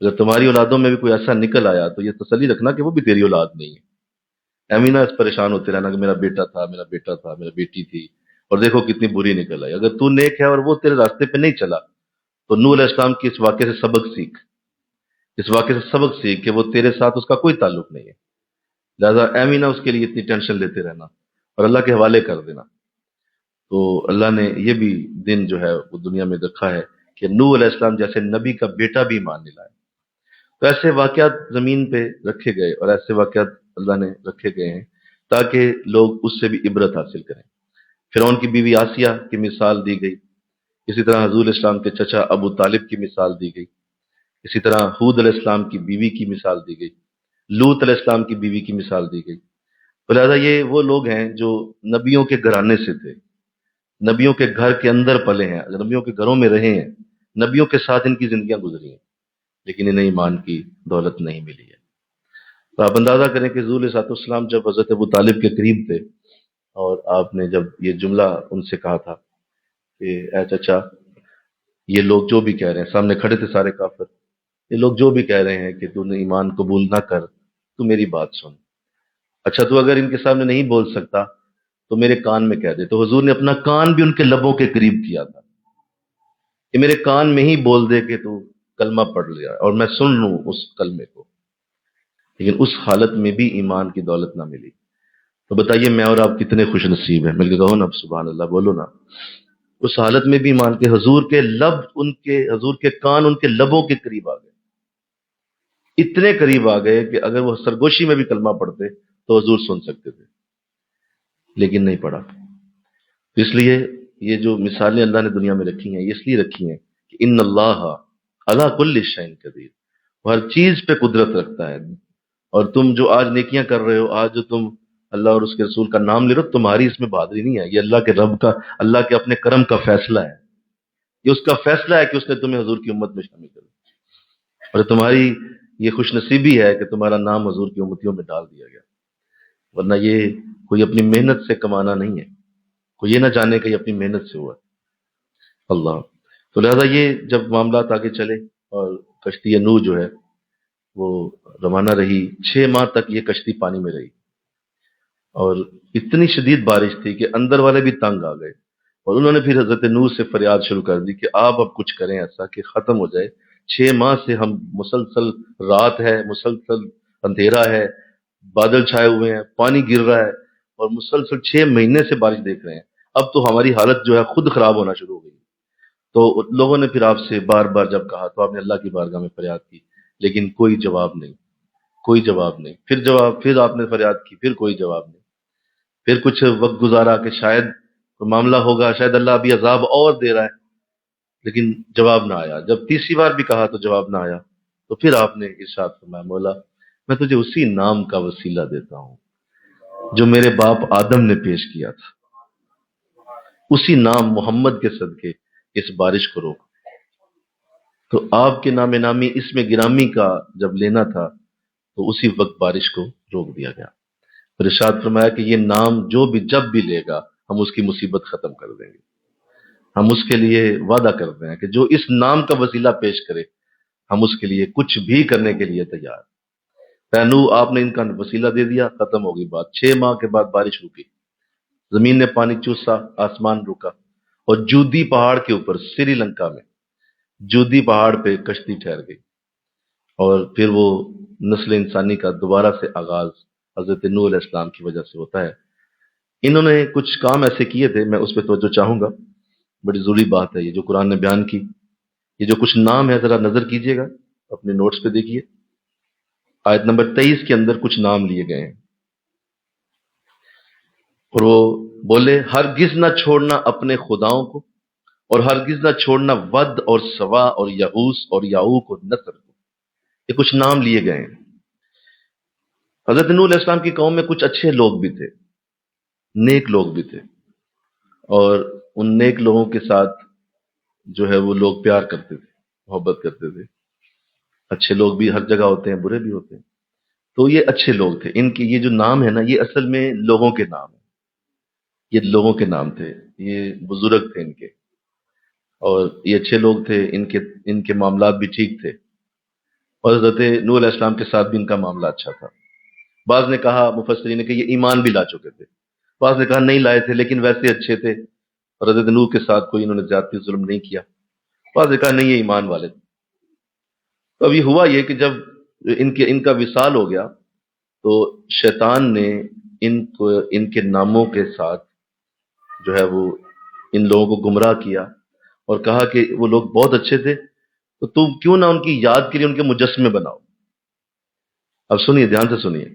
اگر تمہاری اولادوں میں بھی کوئی ایسا نکل آیا تو یہ تسلی رکھنا کہ وہ بھی تیری اولاد نہیں ہے۔ امینا اس پریشان ہوتے رہنا کہ میرا بیٹا تھا، میرا بیٹا تھا، میرا بیٹی تھی، اور دیکھو کتنی بری نکل آئی۔ اگر تو نیک ہے اور وہ تیرے راستے پہ نہیں چلا تو نوح علیہ السلام کی اس واقعے سے سبق سیکھ، اس واقعے سے سبق سیکھ کہ وہ تیرے ساتھ اس کا کوئی تعلق نہیں ہے، لہذا امینا اس کے لیے اتنی ٹینشن لیتے رہنا اور اللہ کے حوالے کر دینا۔ تو اللہ نے یہ بھی دن جو ہے وہ دنیا میں رکھا ہے کہ نوح علیہ السلام جیسے نبی کا بیٹا بھی ایمان نہیں لائے۔ تو ایسے واقعات زمین پہ رکھے گئے، اور ایسے واقعات اللہ نے رکھے گئے ہیں تاکہ لوگ اس سے بھی عبرت حاصل کریں۔ فرعون کی بیوی آسیہ کی مثال دی گئی، اسی طرح حضور اسلام کے چچا ابو طالب کی مثال دی گئی، اسی طرح حود علیہ السلام کی بیوی کی مثال دی گئی، لوط علیہ السلام کی بیوی کی مثال دی گئی۔ تو لہٰذا یہ وہ لوگ ہیں جو نبیوں کے گھرانے سے تھے، نبیوں کے گھر کے اندر پلے ہیں، نبیوں کے گھروں میں رہے ہیں، نبیوں کے ساتھ ان کی زندگیاں گزری ہیں، لیکن انہیں ایمان کی دولت نہیں ملی ہے۔ تو آپ اندازہ کریں کہ حضور علیہ السلام جب حضرت ابو طالب کے قریب تھے اور آپ نے جب یہ جملہ ان سے کہا تھا کہ اے چچا، یہ لوگ جو بھی کہہ رہے ہیں، سامنے کھڑے تھے سارے کافر، یہ لوگ جو بھی کہہ رہے ہیں کہ تو نے ایمان قبول نہ کر، تو میری بات سن، اچھا تو اگر ان کے سامنے نہیں بول سکتا تو میرے کان میں کہہ دے۔ تو حضور نے اپنا کان بھی ان کے لبوں کے قریب کیا تھا کہ میرے کان میں ہی بول دے کہ تو کلمہ پڑھ لیا اور میں سن لوں اس کلمے کو، لیکن اس حالت میں بھی ایمان کی دولت نہ ملی۔ تو بتائیے میں اور آپ کتنے خوش نصیب ہیں، مل کے کہو نا سبحان اللہ، بولو نا۔ اس حالت میں بھی ایمان کے حضور کے لب، حضور کے کان ان کے لبوں کے قریب آ گئے، اتنے قریب آ گئے کہ اگر وہ سرگوشی میں بھی کلمہ پڑھتے تو حضور سن سکتے تھے، لیکن نہیں پڑھا۔ اس لیے یہ جو مثالیں اللہ نے دنیا میں رکھی ہیں یہ اس لیے رکھی ہیں کہ ان اللہ علی کل شیء قدیر، وہ ہر چیز پہ قدرت رکھتا ہے. اور تم جو آج نیکیاں کر رہے ہو، آج جو تم اللہ اور اس کے رسول کا نام لے رہے ہو، تمہاری اس میں بہادری نہیں ہے، یہ اللہ کے رب کا، اللہ کے اپنے کرم کا فیصلہ ہے. یہ اس کا فیصلہ ہے کہ اس نے تمہیں حضور کی امت میں شامل کر دیا، اور تمہاری یہ خوش نصیبی ہے کہ تمہارا نام حضور کی امتیوں میں ڈال دیا گیا. ورنہ یہ کوئی اپنی محنت سے کمانا نہیں ہے، کوئی یہ نہ جانے کہ یہ اپنی محنت سے ہوا. اللہ تو لہذا یہ جب معاملات آگے چلے اور کشتی نوح جو ہے وہ روانہ رہی، 6 ماہ تک یہ کشتی پانی میں رہی، اور اتنی شدید بارش تھی کہ اندر والے بھی تنگ آ گئے، اور انہوں نے پھر حضرت نوح سے فریاد شروع کر دی کہ آپ اب کچھ کریں ایسا کہ ختم ہو جائے. 6 ماہ سے ہم مسلسل، رات ہے، مسلسل اندھیرا ہے، بادل چھائے ہوئے ہیں، پانی گر رہا ہے، اور مسلسل 6 مہینے سے بارش دیکھ رہے ہیں. اب تو ہماری حالت جو ہے خود خراب ہونا شروع ہو گئی. تو لوگوں نے پھر آپ سے بار بار جب کہا تو آپ نے اللہ کی بارگاہ میں فریاد کی، لیکن کوئی جواب نہیں، کوئی جواب نہیں. پھر آپ نے فریاد کی، پھر کوئی جواب نہیں. پھر کچھ وقت گزارا کہ شاید کوئی معاملہ ہوگا، شاید اللہ ابھی عذاب اور دے رہا ہے، لیکن جواب نہ آیا. جب تیسری بار بھی کہا تو جواب نہ آیا، تو پھر آپ نے ارشاد فرمایا، مولا میں تجھے اسی نام کا وسیلہ دیتا ہوں جو میرے باپ آدم نے پیش کیا تھا، اسی نام محمد کے صدقے اس بارش کو روک. تو آپ کے نام نامی اس میں گرامی کا جب لینا تھا تو اسی وقت بارش کو روک دیا گیا. پھر ارشاد فرمایا کہ یہ نام جو بھی جب بھی لے گا ہم اس کی مصیبت ختم کر دیں گے. ہم اس کے لیے وعدہ کرتے ہیں کہ جو اس نام کا وسیلہ پیش کرے ہم اس کے لیے کچھ بھی کرنے کے لیے تیار. پہنو آپ نے ان کا وسیلہ دے دیا، ختم ہو گئی بات. 6 ماہ کے بعد بارش رکی، زمین نے پانی چوسا، آسمان رکا، اور جودی پہاڑ کے اوپر، سری لنکا میں جودی پہاڑ پہ کشتی ٹھہر گئی. اور پھر وہ نسل انسانی کا دوبارہ سے آغاز حضرت نوح علیہ السلام کی وجہ سے ہوتا ہے. انہوں نے کچھ کام ایسے کیے تھے، میں اس پہ توجہ چاہوں گا، بڑی ضروری بات ہے یہ جو قرآن نے بیان کی. یہ جو کچھ نام ہے ذرا نظر کیجئے گا، اپنے نوٹس پہ دیکھیے. آیت نمبر 23 کے اندر کچھ نام لیے گئے ہیں، اور وہ بولے ہرگز نہ چھوڑنا اپنے خداؤں کو، اور ہرگز نہ چھوڑنا ود اور سوا اور یغوث اور یعوق اور نصر کو. یہ کچھ نام لیے گئے ہیں. حضرت نوح علیہ السلام کی قوم میں کچھ اچھے لوگ بھی تھے، نیک لوگ بھی تھے، اور ان نیک لوگوں کے ساتھ جو ہے وہ لوگ پیار کرتے تھے، محبت کرتے تھے. اچھے لوگ بھی ہر جگہ ہوتے ہیں، برے بھی ہوتے ہیں. تو یہ اچھے لوگ تھے. ان کے یہ جو نام ہے نا، یہ اصل میں لوگوں کے نام ہیں، یہ لوگوں کے نام تھے، یہ بزرگ تھے ان کے، اور یہ اچھے لوگ تھے. ان کے معاملات بھی ٹھیک تھے، اور حضرت نوح علیہ السلام کے ساتھ بھی ان کا معاملہ اچھا تھا. بعض نے کہا، مفسرین نے کہ یہ ایمان بھی لا چکے تھے. بعض نے کہا نہیں لائے تھے لیکن ویسے اچھے تھے، اور حضرت نوح کے ساتھ کوئی انہوں نے زیادتی ظلم نہیں کیا. بعض نے کہا نہیں یہ ایمان والے تھے. تو اب یہ ہوا یہ کہ جب ان کا وصال ہو گیا تو شیطان نے ان کے ناموں کے ساتھ جو ہے وہ ان لوگوں کو گمراہ کیا، اور کہا کہ وہ لوگ بہت اچھے تھے تو تم کیوں نہ ان کی یاد کے لیے ان کے مجسمے بناؤ. اب سنیے، دھیان سے سنیے.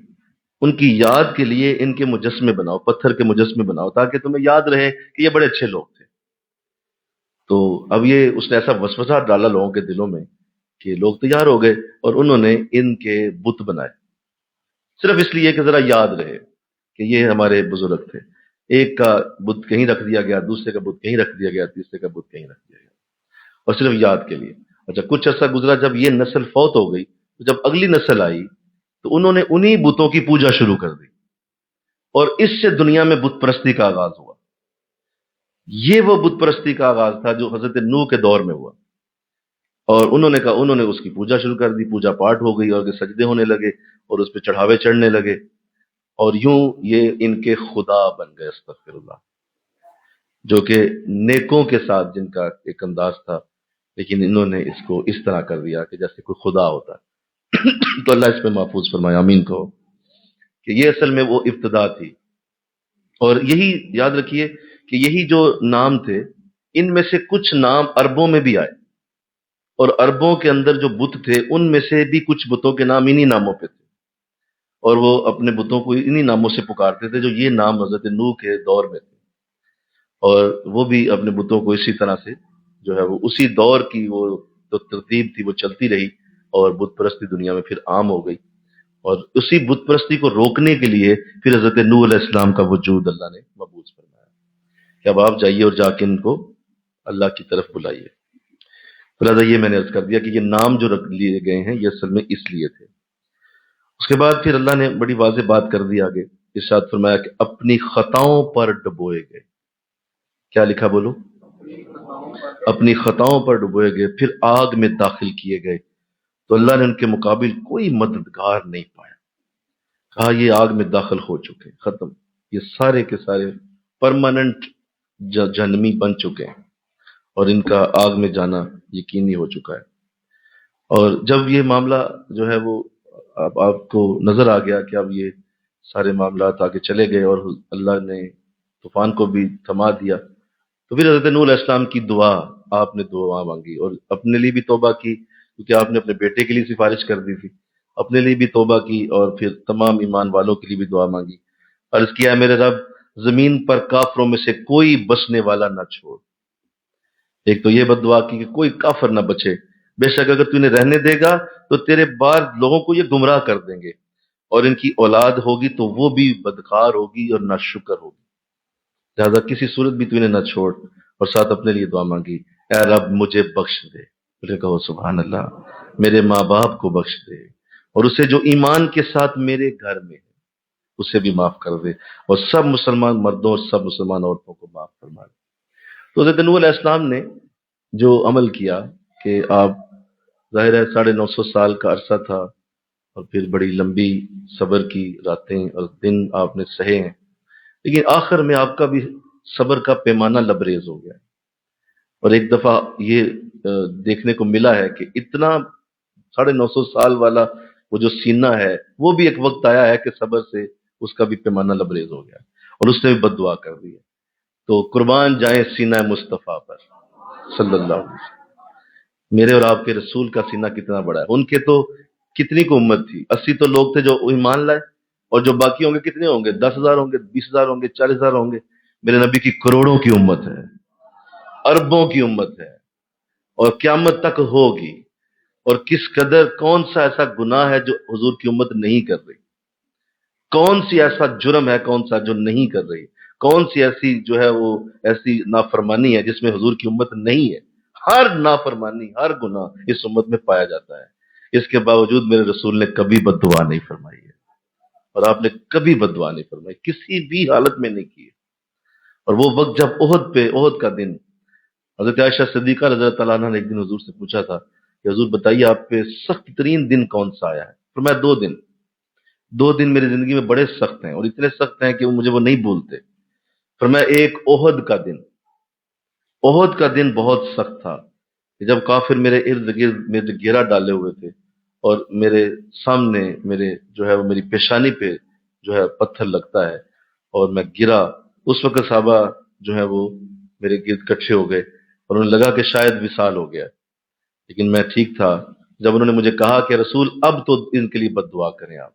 ان کی یاد کے لیے ان کے مجسمے بناؤ، پتھر کے مجسمے بناؤ، تاکہ تمہیں یاد رہے کہ یہ بڑے اچھے لوگ تھے. تو اب یہ اس نے ایسا وسوسہ ڈالا لوگوں کے دلوں میں کہ لوگ تیار ہو گئے، اور انہوں نے ان کے بت بنائے، صرف اس لیے کہ ذرا یاد رہے کہ یہ ہمارے بزرگ تھے. ایک کا بت کہیں رکھ دیا گیا، دوسرے کا بت کہیں رکھ دیا گیا، تیسرے کا بت کہیں رکھ دیا گیا، اور صرف یاد کے لیے. اچھا، کچھ عرصہ گزرا، جب یہ نسل فوت ہو گئی تو جب اگلی نسل آئی تو انہوں نے انہی بتوں کی پوجا شروع کر دی، اور اس سے دنیا میں بت پرستی کا آغاز ہوا. یہ وہ بت پرستی کا آغاز تھا جو حضرت نوح کے دور میں ہوا، اور انہوں نے اس کی پوجا شروع کر دی. پوجا پاٹ ہو گئی، اور سجدے ہونے لگے، اور اس پہ چڑھاوے چڑھنے لگے، اور یوں یہ ان کے خدا بن گئے، استغفر اللہ. جو کہ نیکوں کے ساتھ جن کا ایک انداز تھا، لیکن انہوں نے اس کو اس طرح کر دیا کہ جیسے کوئی خدا ہوتا ہے. تو اللہ اس پہ محفوظ فرمائے، آمین کہو. کہ یہ اصل میں وہ ابتدا تھی. اور یہی یاد رکھیے کہ یہی جو نام تھے، ان میں سے کچھ نام عربوں میں بھی آئے، اور عربوں کے اندر جو بت تھے ان میں سے بھی کچھ بتوں کے نام انہی ناموں پہ تھے، اور وہ اپنے بتوں کو انہی ناموں سے پکارتے تھے جو یہ نام حضرت نوح کے دور میں تھے. اور وہ بھی اپنے بتوں کو اسی طرح سے جو ہے وہ اسی دور کی وہ جو ترتیب تھی وہ چلتی رہی، اور بت پرستی دنیا میں پھر عام ہو گئی، اور اسی بت پرستی کو روکنے کے لیے پھر حضرت نوح علیہ السلام کا وجود اللہ نے مبعوث فرمایا کہ اب آپ جائیے اور جا کے ان کو اللہ کی طرف بلائیے۔ لہٰذا یہ میں نے عرض کر دیا کہ یہ نام جو رکھ لیے گئے ہیں یہ اصل میں اس لیے تھے۔ اس کے بعد پھر اللہ نے بڑی واضح بات کر دی آگے، ارشاد فرمایا کہ اپنی خطاؤں پر ڈبوئے گئے۔ کیا لکھا بولو؟ اپنی خطاؤں پر ڈبوئے گئے، پھر آگ میں داخل کیے گئے تو اللہ نے ان کے مقابل کوئی مددگار نہیں پایا۔ کہا یہ آگ میں داخل ہو چکے، ختم، یہ سارے کے سارے پرماننٹ جہنمی بن چکے ہیں، اور ان کا آگ میں جانا یقینی ہو چکا ہے۔ اور جب یہ معاملہ جو ہے وہ اب آپ کو نظر آ گیا کہ اب یہ سارے معاملات آگے چلے گئے اور اللہ نے طوفان کو بھی تھما دیا، تو پھر حضرت نوح علیہ السلام کی دعا، آپ نے دعا مانگی اور اپنے لیے بھی توبہ کی، کیونکہ آپ نے اپنے بیٹے کے لیے سفارش کر دی تھی، اپنے لیے بھی توبہ کی اور پھر تمام ایمان والوں کے لیے بھی دعا مانگی۔ عرض کیا میرے رب زمین پر کافروں میں سے کوئی بچنے والا نہ چھوڑ۔ ایک تو یہ بد دعا کی کہ کوئی کافر نہ بچے، بے شک اگر تو انہیں رہنے دے گا تو تیرے بعد لوگوں کو یہ گمراہ کر دیں گے، اور ان کی اولاد ہوگی تو وہ بھی بدکار ہوگی اور ناشکر ہوگی، لہذا کسی صورت بھی تو انہیں نہ چھوڑ۔ اور ساتھ اپنے لیے دعا مانگی، اے رب مجھے بخش دے۔ بولے کہو سبحان اللہ، میرے ماں باپ کو بخش دے، اور اسے جو ایمان کے ساتھ میرے گھر میں ہے اسے بھی معاف کر دے، اور سب مسلمان مردوں اور سب مسلمان عورتوں کو معاف فرما دے۔ تو حضرت نوح علیہ السلام نے جو عمل کیا کہ آپ ظاہر ہے 950 سال کا عرصہ تھا، اور پھر بڑی لمبی صبر کی راتیں اور دن آپ نے سہے ہیں، لیکن آخر میں آپ کا بھی صبر کا پیمانہ لبریز ہو گیا ہے۔ اور ایک دفعہ یہ دیکھنے کو ملا ہے کہ اتنا 950 سال والا وہ جو سینہ ہے وہ بھی ایک وقت آیا ہے کہ صبر سے اس کا بھی پیمانہ لبریز ہو گیا ہے، اور اس نے بھی بد دعا کر دی ہے۔ تو قربان جائیں سینہ مصطفیٰ پر صلی اللہ علیہ وسلم۔ میرے اور آپ کے رسول کا سینہ کتنا بڑا ہے، ان کے تو کتنی کو امت تھی، 80 تو لوگ تھے جو ایمان لائے، اور جو باقی ہوں گے کتنے ہوں گے؟ 10,000 ہوں گے، 20,000 ہوں گے، 40,000 ہوں گے۔ میرے نبی کی کروڑوں کی امت ہے، اربوں کی امت ہے، اور قیامت تک ہوگی۔ اور کس قدر کون سا ایسا گناہ ہے جو حضور کی امت نہیں کر رہی، کون سی ایسا جرم ہے کون سا جو نہیں کر رہی، کون سی ایسی جو ہے وہ ایسی نافرمانی ہے جس میں حضور کی امت نہیں ہے۔ ہر نافرمانی، ہر گناہ اس امت میں پایا جاتا ہے، اس کے باوجود میرے رسول نے کبھی بد دعا نہیں فرمائی ہے، اور آپ نے کبھی بد دعا نہیں فرمائی، کسی بھی حالت میں نہیں کی ہے۔ اور وہ وقت جب احد کا دن، حضرت عائشہ صدیقہ رضی اللہ تعالیٰ عنہ نے ایک دن حضور سے پوچھا تھا کہ حضور بتائیے آپ پہ سخت ترین دن کون سا آیا ہے؟ فرمایا 2 دن میری زندگی میں بڑے سخت ہیں، اور اتنے سخت ہیں کہ مجھے وہ نہیں بھولتے۔ فرمایا ایک احد کا دن، احد کا دن بہت سخت تھا کہ جب کافر میرے ارد گرد میرے گھیرا ڈالے ہوئے تھے، اور میرے سامنے میرے جو ہے وہ میری پیشانی پہ جو ہے پتھر لگتا ہے اور میں گرا، اس وقت صحابہ جو ہے وہ میرے گرد کٹھے ہو گئے، اور انہیں لگا کہ شاید وصال ہو گیا، لیکن میں ٹھیک تھا۔ جب انہوں نے مجھے کہا کہ رسول اب تو ان کے لیے بد دعا کریں آپ،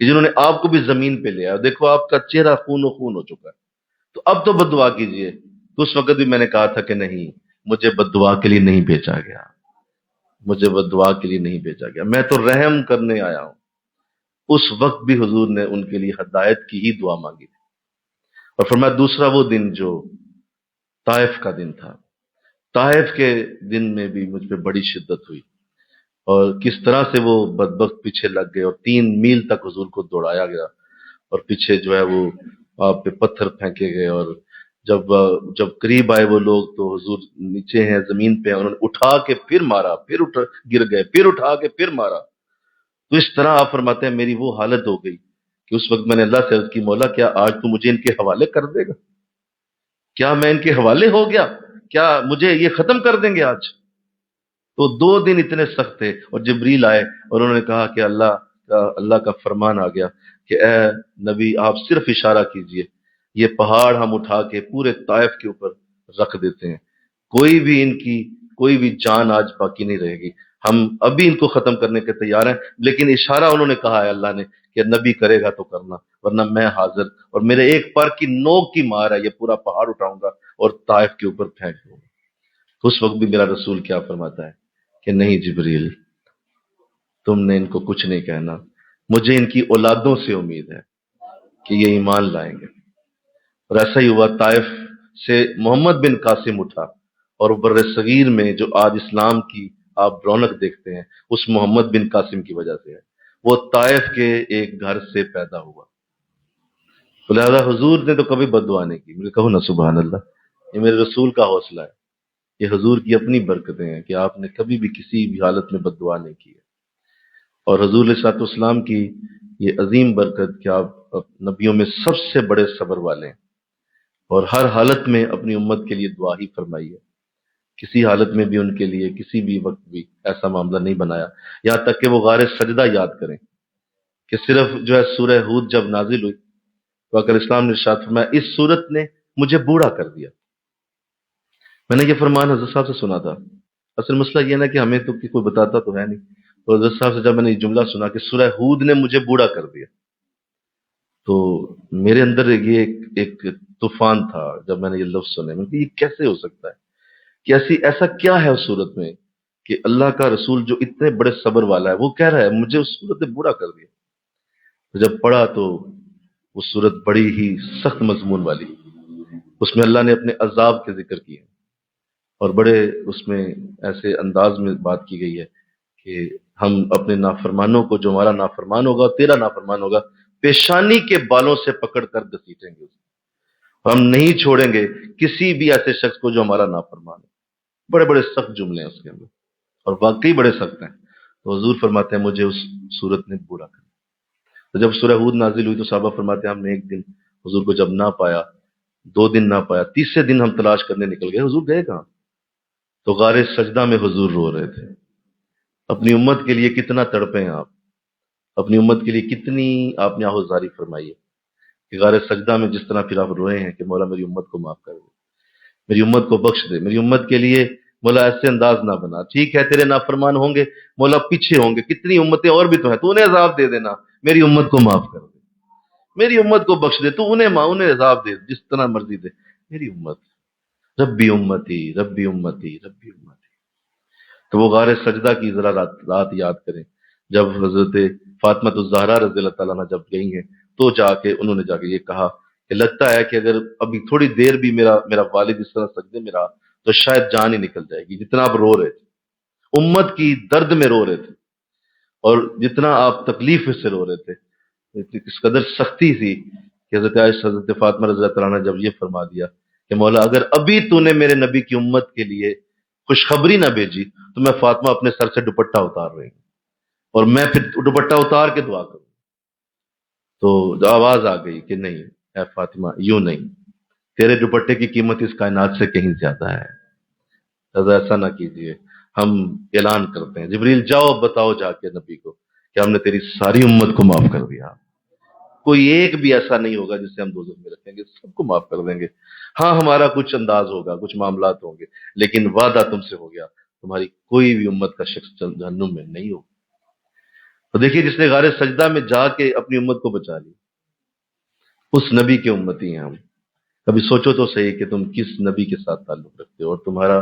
کہ جنہوں نے آپ کو بھی زمین پہ لیا، دیکھو آپ کا چہرہ خون و خون ہو چکا ہے، تو اب تو بد دعا کیجئے۔ تو اس وقت بھی میں نے کہا تھا کہ نہیں، مجھے بد دعا کے لیے نہیں بھیجا گیا، مجھے بد دعا کے لیے نہیں بھیجا گیا، میں تو رحم کرنے آیا ہوں۔ اس وقت بھی حضور نے ان کے لیے ہدایت کی ہی دعا مانگی تھی۔ اور فرمایا دوسرا وہ دن جو طائف کا دن تھا، طائف کے دن میں بھی مجھ پہ بڑی شدت ہوئی، اور کس طرح سے وہ بدبخت پیچھے لگ گئے، اور 3 میل تک حضور کو دوڑایا گیا، اور پیچھے جو ہے وہ آپ پہ پتھر پھینکے گئے، اور جب قریب آئے وہ لوگ تو حضور نیچے ہیں زمین پہ، انہوں نے اٹھا کے پھر مارا، پھر گر گئے، پھر اٹھا کے پھر مارا۔ تو اس طرح آپ فرماتے ہیں میری وہ حالت ہو گئی کہ اس وقت میں نے اللہ سے عرض کی، مولا کیا آج تو مجھے ان کے حوالے کر دے گا؟ کیا میں ان کے حوالے ہو گیا؟ کیا مجھے یہ ختم کر دیں گے آج؟ تو 2 دن اتنے سخت تھے، اور جبریل آئے اور انہوں نے کہا کہ اللہ کا فرمان آ گیا کہ اے نبی آپ صرف اشارہ کیجئے، یہ پہاڑ ہم اٹھا کے پورے طائف کے اوپر رکھ دیتے ہیں، کوئی بھی جان آج باقی نہیں رہے گی۔ ہم ابھی ان کو ختم کرنے کے تیار ہیں، لیکن اشارہ انہوں نے کہا ہے اللہ نے کہ نبی کرے گا تو کرنا، ورنہ میں حاضر، اور میرے ایک پر کی نوک کی مار ہے، یہ پورا پہاڑ اٹھاؤں گا اور طائف کے اوپر پھینک دوں گا۔ تو اس وقت بھی میرا رسول کیا فرماتا ہے کہ نہیں جبریل، تم نے ان کو کچھ نہیں کہنا، مجھے ان کی اولادوں سے امید ہے کہ یہ ایمان لائیں گے۔ اور ایسا ہی ہوا، طائف سے محمد بن قاسم اٹھا، اور بر صغیر میں جو آج اسلام کی آپ رونق دیکھتے ہیں اس محمد بن قاسم کی وجہ سے ہے۔ وہ طائف کے ایک گھر سے پیدا ہوا، تو لہذا حضور نے تو کبھی بد دعا نہیں کی۔ مجھے کہو نا سبحان اللہ، یہ میرے رسول کا حوصلہ ہے، یہ حضور کی اپنی برکتیں ہیں کہ آپ نے کبھی بھی کسی بھی حالت میں بد دعا نہیں کی ہے۔ اور حضور علیہ الصلوۃ والسلام کی یہ عظیم برکت کہ آپ نبیوں میں سب سے بڑے صبر والے ہیں، اور ہر حالت میں اپنی امت کے لیے دعا ہی فرمائی ہے، کسی حالت میں بھی ان کے لیے کسی بھی وقت بھی ایسا معاملہ نہیں بنایا، یہاں تک کہ وہ غار سجدہ یاد کریں کہ صرف جو ہے سورہ ہود جب نازل ہوئی تو آقا اسلام نے ارشاد فرمایا اس صورت نے مجھے بوڑھا کر دیا۔ میں نے یہ فرمان حضرت صاحب سے سنا تھا۔ اصل مسئلہ یہ نا کہ ہمیں تو کوئی بتاتا تو ہے نہیں، تو حضرت صاحب سے جب میں نے یہ جملہ سنا کہ سورہ ہود نے مجھے بوڑھا کر دیا، تو میرے اندر یہ ایک طوفان تھا جب میں نے یہ لفظ سنے۔ میں کہ یہ کیسے ہو سکتا ہے کہ ایسا کیا ہے اس صورت میں کہ اللہ کا رسول جو اتنے بڑے صبر والا ہے وہ کہہ رہا ہے مجھے اس صورت نے بوڑھا کر دیا۔ تو جب پڑھا تو وہ صورت بڑی ہی سخت مضمون والی، اس میں اللہ نے اپنے عذاب کے ذکر کیے، اور بڑے اس میں ایسے انداز میں بات کی گئی ہے کہ ہم اپنے نافرمانوں کو، جو ہمارا نافرمان ہوگا، تیرا نافرمان ہوگا، پیشانی کے بالوں سے پکڑ کر گھسیٹیں گے، ہم نہیں چھوڑیں گے کسی بھی ایسے شخص کو جو ہمارا نافرمان ہے۔ بڑے بڑے سخت جملے ہیں اس کے اندر، اور واقعی بڑے سخت ہیں۔ تو حضور فرماتے ہیں مجھے اس صورت نے بوڑھا کر دیا۔ تو جب سورہ ہود نازل ہوئی تو صحابہ فرماتے ہیں ہم نے ایک دن حضور کو جب نہ پایا، 2 دن نہ پایا، تیسرے دن ہم تلاش کرنے نکل گئے، حضور گئے کہاں؟ تو غار سجدہ میں حضور رو رہے تھے۔ اپنی امت کے لیے کتنا تڑپے ہیں آپ، اپنی امت کے لیے کتنی آپ نے آہوزاری فرمائی ہے کہ غار سجدہ میں جس طرح پھر آپ روئے ہیں کہ مولا میری امت کو معاف کر دے، میری امت کو بخش دے، میری امت کے لیے مولا ایسے انداز نہ بنا، ٹھیک ہے تیرے نافرمان ہوں گے مولا، پیچھے ہوں گے، کتنی امتیں اور بھی تو ہیں، تو انہیں عذاب دے دینا، میری امت کو معاف کر دے، میری امت کو بخش دے، تو انہیں عذاب دے جس طرح مرضی دے، میری امت، ربی امتی ربی امتی ربی امتی۔ تو وہ غار سجدہ کی ذرا رات یاد کریں، جب حضرت فاطمہ الزہرا رضی اللہ تعالیٰ عنہ جب گئی ہیں تو انہوں نے جا کے یہ کہا کہ لگتا ہے کہ اگر ابھی تھوڑی دیر بھی میرا والد اس طرح سجدے میں رہا تو شاید جان ہی نکل جائے گی، جتنا آپ رو رہے تھے، امت کی درد میں رو رہے تھے، اور جتنا آپ تکلیف سے رو رہے تھے، اس قدر سختی تھی کہ حضرت فاطمہ رضی اللہ تعالیٰ عنہ جب یہ فرما دیا کہ مولا اگر ابھی تو نے میرے نبی کی امت کے لیے خوشخبری نہ بھیجی تو میں فاطمہ اپنے سر سے دوپٹہ اتار رہی ہوں، اور میں پھر دوپٹہ اتار کے دعا کروں۔ تو آواز آ گئی کہ نہیں اے فاطمہ، یوں نہیں، تیرے دوپٹے کی قیمت اس کائنات سے کہیں زیادہ ہے، لہذا ایسا نہ کیجیے۔ ہم اعلان کرتے ہیں جبریل جاؤ بتاؤ جا کے نبی کو کہ ہم نے تیری ساری امت کو معاف کر دیا، کوئی ایک بھی ایسا نہیں ہوگا جسے ہم دوزخ میں رکھیں گے، سب کو معاف کر دیں گے۔ ہاں ہمارا کچھ انداز ہوگا، کچھ معاملات ہوں گے، لیکن وعدہ تم سے ہو گیا تمہاری کوئی بھی امت کا شخص جہنم میں نہیں ہوگا۔ تو دیکھیے جس نے غار سجدہ میں جا کے اپنی امت کو بچا لی، اس نبی کے امتی ہیں ہم۔ کبھی سوچو تو صحیح کہ تم کس نبی کے ساتھ تعلق رکھتے ہو، اور تمہارا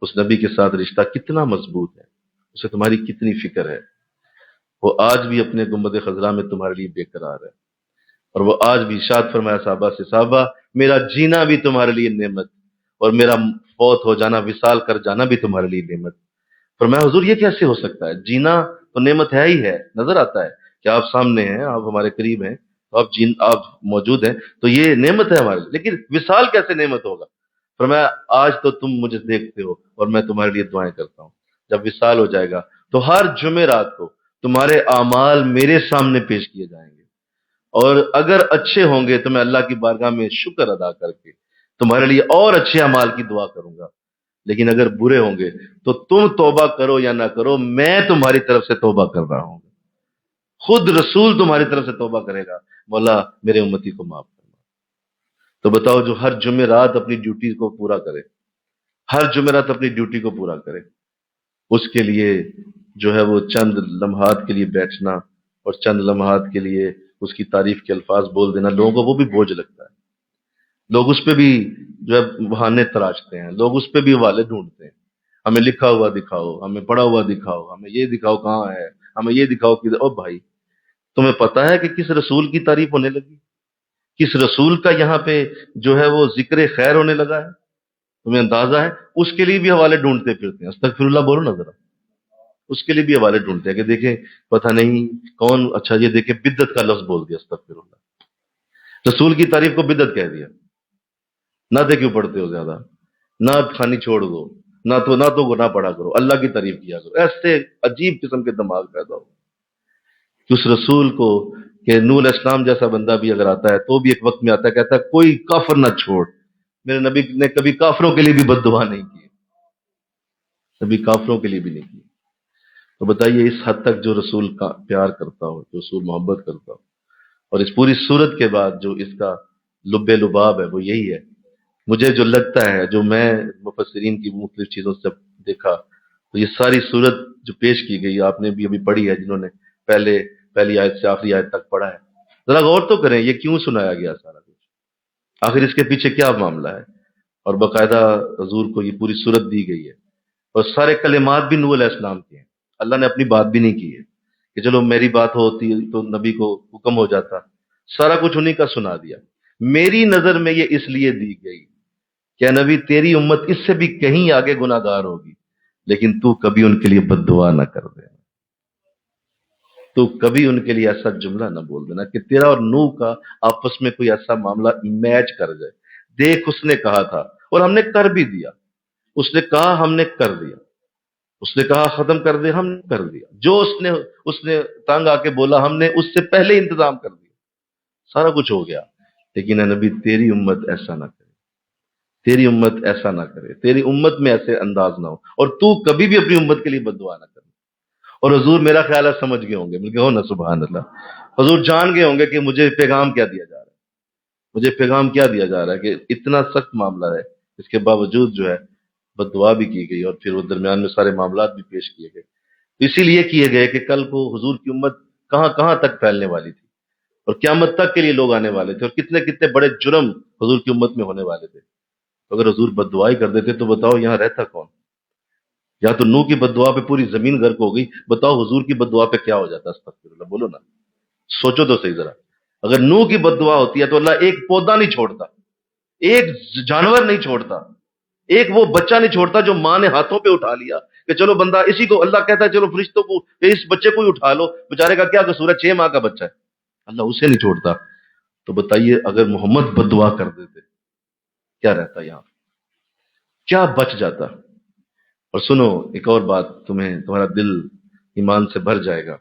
اس نبی کے ساتھ رشتہ کتنا مضبوط ہے، اسے تمہاری کتنی فکر ہے۔ وہ آج بھی اپنے گنبد خضرا میں تمہارے لیے بے قرار ہے، اور وہ آج بھی ارشاد فرمایا صحابہ سے، صحابہ میرا جینا بھی تمہارے لیے نعمت، اور میرا فوت ہو جانا، وصال کر جانا بھی تمہارے لیے نعمت۔ فرمایا حضور یہ کیسے ہو سکتا ہے؟ جینا تو نعمت ہے ہی ہے، نظر آتا ہے کہ آپ سامنے ہیں، آپ ہمارے قریب ہیں، تو آپ موجود ہیں، تو یہ نعمت ہے ہمارے لیے، لیکن وصال کیسے نعمت ہوگا؟ فرمایا آج تو تم مجھے دیکھتے ہو اور میں تمہارے لیے دعائیں کرتا ہوں، جب وصال ہو جائے گا تو ہر جمعرات کو تمہارے اعمال میرے سامنے پیش کیے جائیں گے، اور اگر اچھے ہوں گے تو میں اللہ کی بارگاہ میں شکر ادا کر کے تمہارے لیے اور اچھے اعمال کی دعا کروں گا، لیکن اگر برے ہوں گے تو تم توبہ کرو یا نہ کرو، میں تمہاری طرف سے توبہ کر رہا ہوں، خود رسول تمہاری طرف سے توبہ کرے گا، مولا میرے امتی کو معاف کرنا۔ تو بتاؤ جو ہر جمعرات اپنی ڈیوٹی کو پورا کرے، ہر جمعرات اپنی ڈیوٹی کو پورا کرے، اس کے لیے جو ہے وہ چند لمحات کے لیے بیٹھنا اور چند لمحات کے لیے اس کی تعریف کے الفاظ بول دینا لوگوں کو وہ بھی بوجھ لگتا ہے. لوگ اس پہ بھی جو ہے بہانے تراشتے ہیں، لوگ اس پہ بھی حوالے ڈھونڈتے ہیں. ہمیں لکھا ہوا دکھاؤ، ہمیں پڑھا ہوا دکھاؤ، ہمیں یہ دکھاؤ کہاں ہے، ہمیں یہ دکھاؤ کدھر. او بھائی، تمہیں پتا ہے کہ کس رسول کی تعریف ہونے لگی؟ کس رسول کا یہاں پہ جو ہے وہ ذکر خیر ہونے لگا ہے؟ تمہیں اندازہ ہے؟ اس کے لیے بھی حوالے ڈھونڈتے پھرتے ہیں. استغفر اللہ بولو نا ذرا. اس کے لیے بھی حوالے ڈھونڈتے ہیں کہ دیکھیں پتہ نہیں کون. اچھا یہ دیکھیں بدعت کا لفظ بول دیا. استغفر اللہ. رسول کی تعریف کو بدعت کہہ دیا. نعتیں کیوں پڑھتے ہو زیادہ؟ نعت خانی چھوڑ دو. نہ تو گناہ پڑھا کرو، اللہ کی تعریف کیا کرو. ایسے عجیب قسم کے دماغ پیدا ہو کہ اس رسول کو کہ نور علیہ السلام جیسا بندہ بھی اگر آتا ہے تو بھی ایک وقت میں آتا ہے کہتا ہے کوئی کافر نہ چھوڑ. میرے نبی نے کبھی کافروں کے لیے بھی بد دعا نہیں کی، کبھی کافروں کے لیے بھی نہیں کی. تو بتائیے اس حد تک جو رسول کا پیار کرتا ہو، جو رسول محبت کرتا ہو، اور اس پوری صورت کے بعد جو اس کا لب لباب ہے وہ یہی ہے. مجھے جو لگتا ہے، جو میں مفسرین کی مختلف چیزوں سے دیکھا، تو یہ ساری صورت جو پیش کی گئی آپ نے بھی ابھی پڑھی ہے، جنہوں نے پہلی آیت سے آخری آیت تک پڑھا ہے، ذرا غور تو کریں یہ کیوں سنایا گیا سارا کچھ، آخر اس کے پیچھے کیا معاملہ ہے. اور باقاعدہ حضور کو یہ پوری صورت دی گئی ہے، اور سارے کلمات بھی نوح علیہ السلام کے ہیں. اللہ نے اپنی بات بھی نہیں کی ہے کہ چلو میری بات ہوتی تو نبی کو حکم ہو جاتا. سارا کچھ انہی کا سنا دیا. میری نظر میں یہ اس لیے دی گئی کہ نبی تیری امت اس سے بھی کہیں آگے گناہ گار ہوگی، لیکن تو کبھی ان کے لیے بد دعا نہ کر دے. تو کبھی ان کے لیے ایسا جملہ نہ بول دینا کہ تیرا اور نوح کا آپس میں کوئی ایسا معاملہ میچ کر جائے. دیکھ اس نے کہا تھا اور ہم نے کر بھی دیا. اس نے کہا ہم نے کر دیا. اس نے کہا ختم کر دے، ہم نے کر دیا. جو اس نے تنگ آ کے بولا ہم نے اس سے پہلے انتظام کر دیا. سارا کچھ ہو گیا. لیکن اے نبی تیری امت ایسا نہ کرے، تیری امت ایسا نہ کرے، تیری امت میں ایسے انداز نہ ہو، اور تو کبھی بھی اپنی امت کے لیے بد دعا نہ کرے. اور حضور میرا خیال ہے سمجھ گئے ہوں گے، مل کے ہو نا سبحان اللہ. حضور جان گئے ہوں گے کہ مجھے پیغام کیا دیا جا رہا ہے، مجھے پیغام کیا دیا جا رہا ہے کہ اتنا سخت معاملہ ہے، اس کے باوجود جو ہے بد دعا بھی کی گئی، اور پھر وہ درمیان میں سارے معاملات بھی پیش کیے گئے. اسی لیے کیے گئے کہ کل کو حضور کی امت کہاں کہاں تک پھیلنے والی تھی، اور قیامت تک کے لیے لوگ آنے والے تھے، اور کتنے کتنے بڑے جرم حضور کی امت میں ہونے والے تھے. اگر حضور بد دعا ہی کر دیتے تو بتاؤ یہاں رہتا کون؟ یا تو نوح کی بد دعا پہ پوری زمین غرق ہو گئی، بتاؤ حضور کی بد دعا پہ کیا ہو جاتا؟ استغفر اللہ بولو نا. سوچو تو صحیح ذرا. اگر نوح کی بد دعا ہوتی ہے تو اللہ ایک پودا نہیں چھوڑتا، ایک جانور نہیں چھوڑتا، ایک وہ بچہ نہیں چھوڑتا جو ماں نے ہاتھوں پہ اٹھا لیا کہ چلو بندہ اسی کو. اللہ کہتا ہے چلو فرشتوں کو اس بچے کو ہی اٹھا لو، بیچارے کا کیا قصور ہے، 6 ماہ کا بچہ ہے. اللہ اسے نہیں چھوڑتا. تو بتائیے اگر محمد بد دعا کر دیتے کیا رہتا یہاں، کیا بچ جاتا؟ اور سنو ایک اور بات، تمہارا دل ایمان سے بھر جائے گا.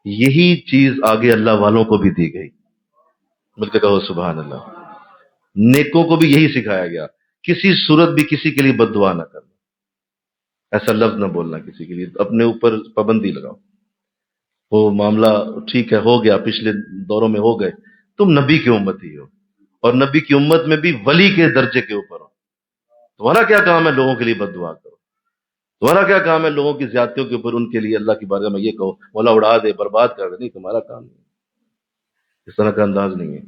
یہی چیز آگے اللہ والوں کو بھی دی گئی. مل کے کہو سبحان اللہ. نیکوں کو بھی یہی سکھایا گیا، کسی صورت بھی کسی کے لیے بد دعا نہ کرنا، ایسا لفظ نہ بولنا کسی کے لیے. اپنے اوپر پابندی لگاؤ. وہ معاملہ ٹھیک ہے ہو گیا، پچھلے دوروں میں ہو گئے، تم نبی کی امت ہی ہو، اور نبی کی امت میں بھی ولی کے درجے کے اوپر ہو. تمہارا کیا کام ہے لوگوں کے لیے بد دعا کرو؟ تمہارا کیا کام ہے لوگوں کی زیادتیوں کے اوپر ان کے لیے اللہ کی بارگاہ میں یہ کہو مولا اڑا دے، برباد کر دے؟ نہیں، تمہارا کام نہیں، اس طرح کا انداز نہیں ہے.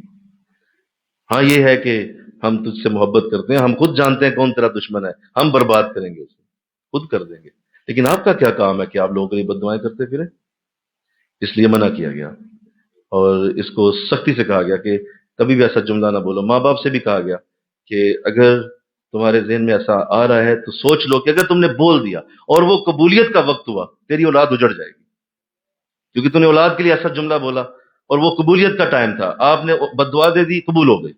ہاں یہ ہے کہ ہم تجھ سے محبت کرتے ہیں، ہم خود جانتے ہیں کون تیرا دشمن ہے، ہم برباد کریں گے اسے، خود کر دیں گے. لیکن آپ کا کیا کام ہے کہ آپ لوگوں کے لیے بد دعائیں کرتے پھریں؟ اس لیے منع کیا گیا، اور اس کو سختی سے کہا گیا کہ کبھی بھی ایسا جملہ نہ بولو. ماں باپ سے بھی کہا گیا کہ اگر تمہارے ذہن میں ایسا آ رہا ہے تو سوچ لو کہ اگر تم نے بول دیا اور وہ قبولیت کا وقت ہوا، تیری اولاد اجڑ جائے گی، کیونکہ تم نے اولاد کے لیے ایسا جملہ بولا اور وہ قبولیت کا ٹائم تھا، آپ نے بد دعا دے دی، قبول ہو گئی.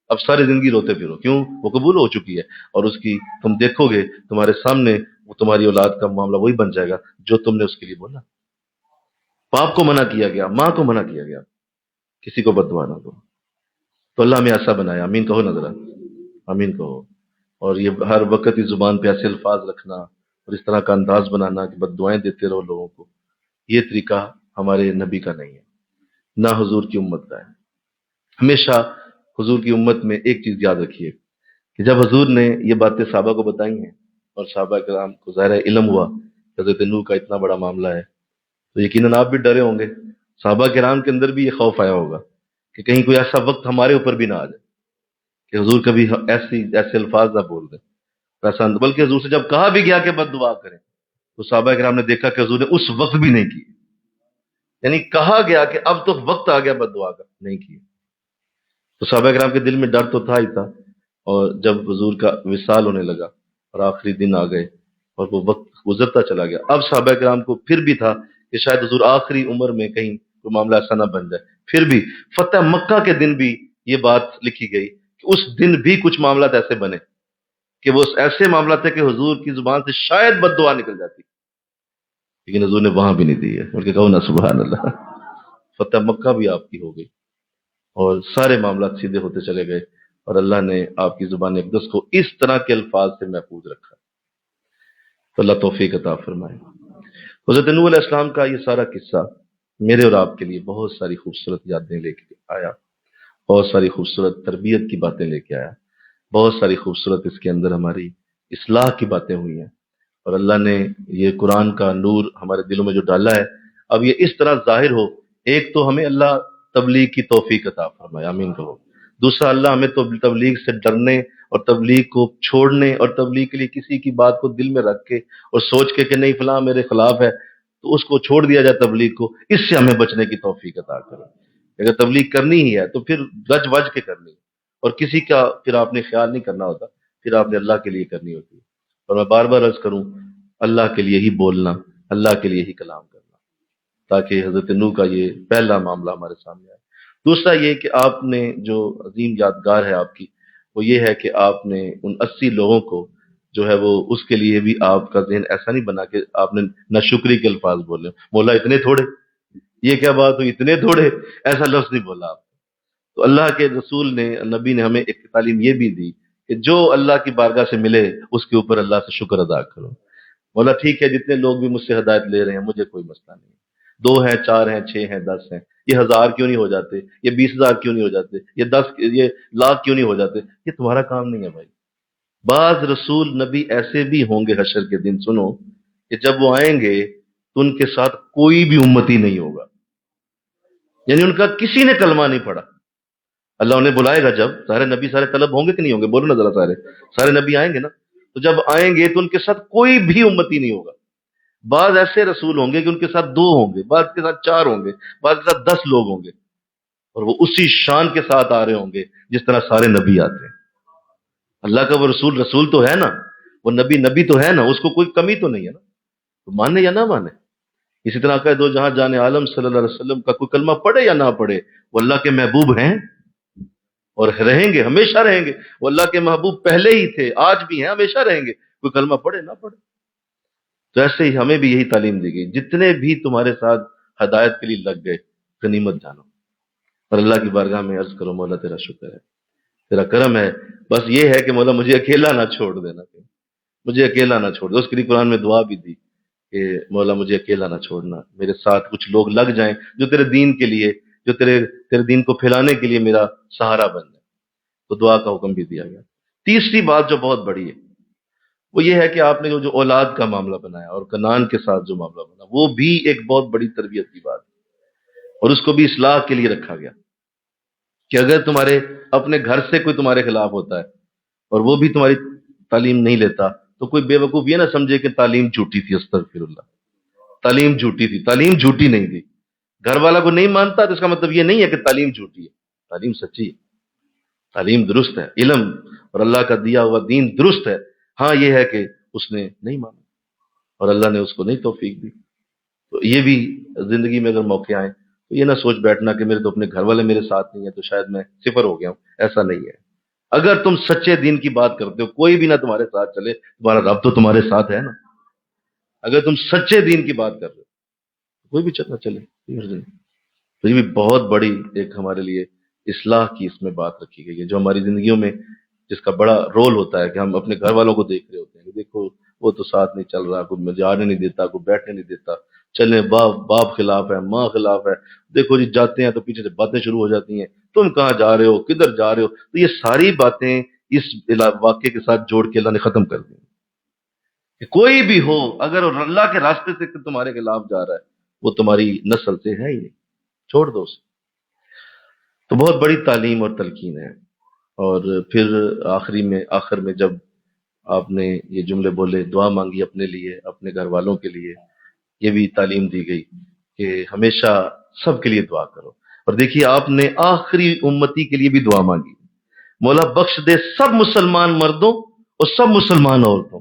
اب ساری زندگی روتے پھرو، کیوں؟ وہ قبول ہو چکی ہے، اور اس کی تم دیکھو گے تمہارے سامنے وہ تمہاری اولاد کا معاملہ وہی بن جائے گا جو تم نے اس کے لیے بولا. باپ کو منع کیا گیا، ماں کو منع کیا گیا، کسی کو بد دعا نہ دو. تو اللہ ہمیں ایسا بنایا. آمین کہو نا ذرا، آمین کہو. اور یہ ہر وقت اس زبان پہ ایسے الفاظ رکھنا اور اس طرح کا انداز بنانا کہ بد دعائیں دیتے رہو لوگوں کو، یہ طریقہ ہمارے نبی کا نہیں ہے، نہ حضور کی امت کا ہے. ہمیشہ حضور کی امت میں ایک چیز یاد رکھیے کہ جب حضور نے یہ باتیں صحابہ کو بتائی ہیں، اور صحابہ کرام کو ظاہر علم ہوا حضرت نوح کا اتنا بڑا معاملہ ہے تو یقیناً آپ بھی ڈرے ہوں گے، صحابہ کرام کے اندر بھی یہ خوف آیا ہوگا کہ کہیں کوئی ایسا وقت ہمارے اوپر بھی نہ آ جائے کہ حضور کبھی ایسے الفاظ نہ بول دیں، ایسا بلکہ حضور سے جب کہا بھی گیا کہ بد دعا کریں تو صحابہ کرام نے دیکھا کہ حضور نے اس وقت بھی نہیں کی، یعنی کہا گیا کہ اب تو وقت آ گیا بد دعا کا، نہیں کی۔ تو صحابہ کرام کے دل میں ڈر تو تھا ہی تھا، اور جب حضور کا وصال ہونے لگا اور آخری دن آ گئے اور وہ وقت گزرتا چلا گیا، اب صحابہ کرام کو پھر بھی تھا کہ شاید حضور آخری عمر میں کہیں کوئی معاملہ ایسا نہ بن جائے۔ پھر بھی فتح مکہ کے دن بھی یہ بات لکھی گئی کہ اس دن بھی کچھ معاملات ایسے بنے کہ وہ ایسے معاملات تھے کہ حضور کی زبان سے شاید بد دعا نکل جاتی، لیکن حضور نے وہاں بھی نہیں دی ہے، بلکہ کہو نا سبحان اللہ، فتح مکہ بھی آپ کی ہو گئی اور سارے معاملات سیدھے ہوتے چلے گئے، اور اللہ نے آپ کی زبان اقدس کو اس طرح کے الفاظ سے محفوظ رکھا۔ تو اللہ توفیق عطا فرمائے۔ حضرت نوح علیہ السلام کا یہ سارا قصہ میرے اور آپ کے لیے بہت ساری خوبصورت یادیں لے کے آیا، بہت ساری خوبصورت تربیت کی باتیں لے کے آیا، بہت ساری خوبصورت اس کے اندر ہماری اصلاح کی باتیں ہوئی ہیں، اور اللہ نے یہ قرآن کا نور ہمارے دلوں میں جو ڈالا ہے اب یہ اس طرح ظاہر ہو۔ ایک تو ہمیں اللہ تبلیغ کی توفیق عطا فرمائے، آمین کہو۔ دوسرا، اللہ ہمیں تو تبلیغ سے ڈرنے اور تبلیغ کو چھوڑنے اور تبلیغ کے لیے کسی کی بات کو دل میں رکھ کے اور سوچ کے کہ نہیں فلاں میرے خلاف ہے تو اس کو چھوڑ دیا جائے، تبلیغ کو، اس سے ہمیں بچنے کی توفیق عطا کرے۔ اگر تبلیغ کرنی ہی ہے تو پھر رج وج کے کرنی ہے، اور کسی کا پھر آپ نے خیال نہیں کرنا ہوتا، پھر آپ نے اللہ کے لیے کرنی ہوتی ہے۔ اور میں بار بار عرض کروں، اللہ کے لیے ہی بولنا، اللہ کے لیے ہی کلام کرنا، تاکہ حضرت نوح کا یہ پہلا معاملہ ہمارے سامنے آئے۔ دوسرا یہ کہ آپ نے جو عظیم یادگار ہے آپ کی، وہ یہ ہے کہ آپ نے ان 80 لوگوں کو جو ہے وہ اس کے لیے بھی آپ کا ذہن ایسا نہیں بنا کہ آپ نے ناشکری کے الفاظ بولے، مولا اتنے تھوڑے، یہ کیا بات ہوئی، اتنے تھوڑے، ایسا لفظ نہیں بولا آپ۔ تو اللہ کے رسول نے، نبی نے ہمیں ایک تعلیم یہ بھی دی کہ جو اللہ کی بارگاہ سے ملے اس کے اوپر اللہ سے شکر ادا کرو۔ مولا ٹھیک ہے، جتنے لوگ بھی مجھ سے ہدایت لے رہے ہیں مجھے کوئی مسئلہ نہیں، 2 ہیں، 4 ہیں، 6 ہیں، 10 ہیں، یہ 1000 کیوں نہیں ہو جاتے، یہ 20,000 کیوں نہیں ہو جاتے، یہ لاکھ کیوں نہیں ہو جاتے، یہ تمہارا کام نہیں ہے بھائی۔ بعض رسول نبی ایسے بھی ہوں گے حشر کے دن، سنو، کہ جب وہ آئیں گے تو ان کے ساتھ کوئی بھی امتی نہیں ہوگا، یعنی ان کا کسی نے کلمہ نہیں پڑھا۔ اللہ انہیں بلائے گا، جب سارے نبی سارے طلب ہوں گے کہ نہیں ہوں گے، بولو نا ذرا، سارے نبی آئیں گے نا، تو جب آئیں گے تو ان کے ساتھ کوئی بھی امتی نہیں ہوگا۔ بعض ایسے رسول ہوں گے کہ ان کے ساتھ 2 ہوں گے، بعض کے ساتھ 4 ہوں گے، بعض کے ساتھ 10 لوگ ہوں گے، اور وہ اسی شان کے ساتھ آ رہے ہوں گے جس طرح سارے نبی آتے ہیں۔ اللہ کا وہ رسول تو ہے نا، وہ نبی تو ہے نا، اس کو کوئی کمی تو نہیں ہے نا، تو مانے یا نہ مانے۔ اسی طرح کا دو جہاں جان عالم صلی اللہ علیہ وسلم کا کوئی کلمہ پڑھے یا نہ پڑھے، وہ اللہ کے محبوب ہیں اور رہیں گے، ہمیشہ رہیں گے۔ وہ اللہ کے محبوب پہلے ہی تھے، آج بھی ہیں، ہمیشہ رہیں گے، کوئی کلمہ پڑھے نہ پڑھے۔ تو ایسے ہی ہمیں بھی یہی تعلیم دی گئی، جتنے بھی تمہارے ساتھ ہدایت کے لیے لگ گئے غنیمت جانو، اور اللہ کی بارگاہ میں عرض کرو، مولا تیرا شکر ہے، تیرا کرم ہے، بس یہ ہے کہ مولا مجھے اکیلا نہ چھوڑ دینا، مجھے اکیلا نہ چھوڑ دے۔ اس کے لیے قرآن میں دعا بھی دی کہ مولا مجھے اکیلا نہ چھوڑنا، میرے ساتھ کچھ لوگ لگ جائیں جو تیرے دین کے لیے، جو تیرے دین کو پھیلانے کے لیے میرا سہارا بن جائے۔ تو دعا کا حکم بھی دیا گیا۔ تیسری بات جو بہت بڑی ہے وہ یہ ہے کہ آپ نے جو اولاد کا معاملہ بنایا اور کنعان کے ساتھ جو معاملہ بنا، وہ بھی ایک بہت بڑی تربیت کی بات ہے، اور اس کو بھی اصلاح کے لیے رکھا گیا کہ اگر تمہارے اپنے گھر سے کوئی تمہارے خلاف ہوتا ہے اور وہ بھی تمہاری تعلیم نہیں لیتا تو کوئی بے وقوف یہ نہ سمجھے کہ تعلیم جھوٹی تھی، استغفر اللہ، تعلیم جھوٹی تھی، تعلیم جھوٹی نہیں تھی۔ گھر والا کو نہیں مانتا تو اس کا مطلب یہ نہیں ہے کہ تعلیم جھوٹی ہے، تعلیم سچی ہے، تعلیم درست ہے، علم اور اللہ کا دیا ہوا دین درست ہے۔ ہاں یہ ہے کہ اس نے نہیں مانا اور اللہ نے اس کو نہیں توفیق دی۔ تو یہ بھی زندگی میں اگر موقع آئیں تو یہ نہ سوچ بیٹھنا کہ میرے تو اپنے گھر والے میرے ساتھ نہیں ہیں تو شاید میں صفر ہو گیا ہوں، ایسا نہیں ہے۔ اگر تم سچے دین کی بات کرتے ہو، کوئی بھی نہ تمہارے ساتھ چلے، تمہارا رب تو تمہارے ساتھ ہے نا۔ اگر تم سچے دین کی بات کر رہے ہو، کوئی بھی چلنا چلے۔ تو یہ بھی بہت بڑی ایک ہمارے لیے اصلاح کی اس میں بات رکھی گئی ہے، جو ہماری زندگیوں میں جس کا بڑا رول ہوتا ہے کہ ہم اپنے گھر والوں کو دیکھ رہے ہوتے ہیں کہ دیکھو وہ تو ساتھ نہیں چل رہا، کوئی مجھے آنے نہیں دیتا، کوئی بیٹھنے نہیں دیتا، چلیں باپ خلاف ہے، ماں خلاف ہے، دیکھو جی جاتے ہیں تو پیچھے سے باتیں شروع ہو جاتی ہیں، تم کہاں جا رہے ہو، کدھر جا رہے ہو۔ تو یہ ساری باتیں اس واقعے کے ساتھ جوڑ کے اللہ نے ختم کر دی کہ کوئی بھی ہو اگر وہ اللہ کے راستے سے تمہارے خلاف جا رہا ہے وہ تمہاری نسل سے ہے ہی نہیں، چھوڑ دو اسے۔ تو بہت بڑی تعلیم اور تلقین ہے۔ اور پھر آخر میں جب آپ نے یہ جملے بولے، دعا مانگی اپنے لیے، اپنے گھر والوں کے لیے، یہ بھی تعلیم دی گئی کہ ہمیشہ سب کے لیے دعا کرو۔ اور دیکھیے آپ نے آخری امتی کے لیے بھی دعا مانگی، مولا بخش دے سب مسلمان مردوں اور سب مسلمان عورتوں۔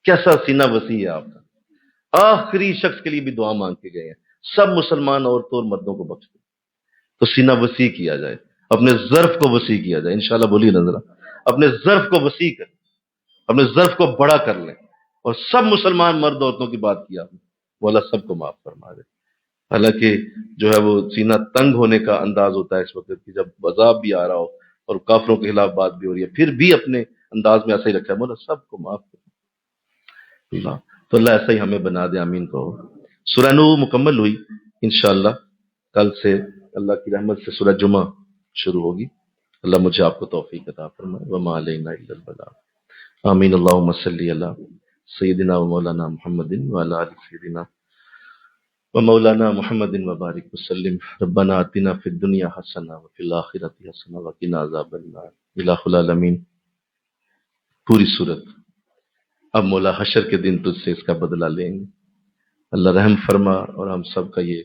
کیسا سینہ وسیع ہے آپ کا، آخری شخص کے لیے بھی دعا مانگ کے گئے ہیں، سب مسلمان عورتوں اور مردوں کو بخش دے۔ تو سینہ وسیع کیا جائے، اپنے ظرف کو وسیع کیا جائے، انشاءاللہ بولیے نظر، اپنے ظرف کو وسیع کر، اپنے ظرف کو بڑا کر لیں۔ اور سب مسلمان مرد عورتوں کی بات کی آپ نے، وہ اللہ سب کو معاف فرما دے۔ حالانکہ جو ہے وہ سینہ تنگ ہونے کا انداز ہوتا ہے اس وقت کہ جب عذاب بھی آ رہا ہو اور کافروں کے خلاف بات بھی ہو رہی ہے، پھر بھی اپنے انداز میں ایسا ہی رکھا ہے، مولا سب کو معاف کر اللہ۔ تو اللہ ایسا ہی ہمیں بنا دے، آمین کہو۔ سورہ نور مکمل ہوئی، انشاءاللہ کل سے اللہ کی رحمت سے سورہ جمعہ شروع ہوگی۔ اللہ مجھے آپ کو توفیق عطا فرمائے، وما علینا الا البلاغ۔ آمین۔ اللہم صلی علی سیدنا و مولانا محمد وعلی آل سیدنا و مولانا محمد وبارک وسلم۔ ربنا آتنا فی الدنیا حسنہ وفی الآخرۃ حسنہ وقنا عذاب النار۔ الہ العالمین۔ پوری صورت اب مولا حشر کے دن تجھ سے اس کا بدلہ لیں گے۔ اللہ رحم فرما اور ہم سب کا یہ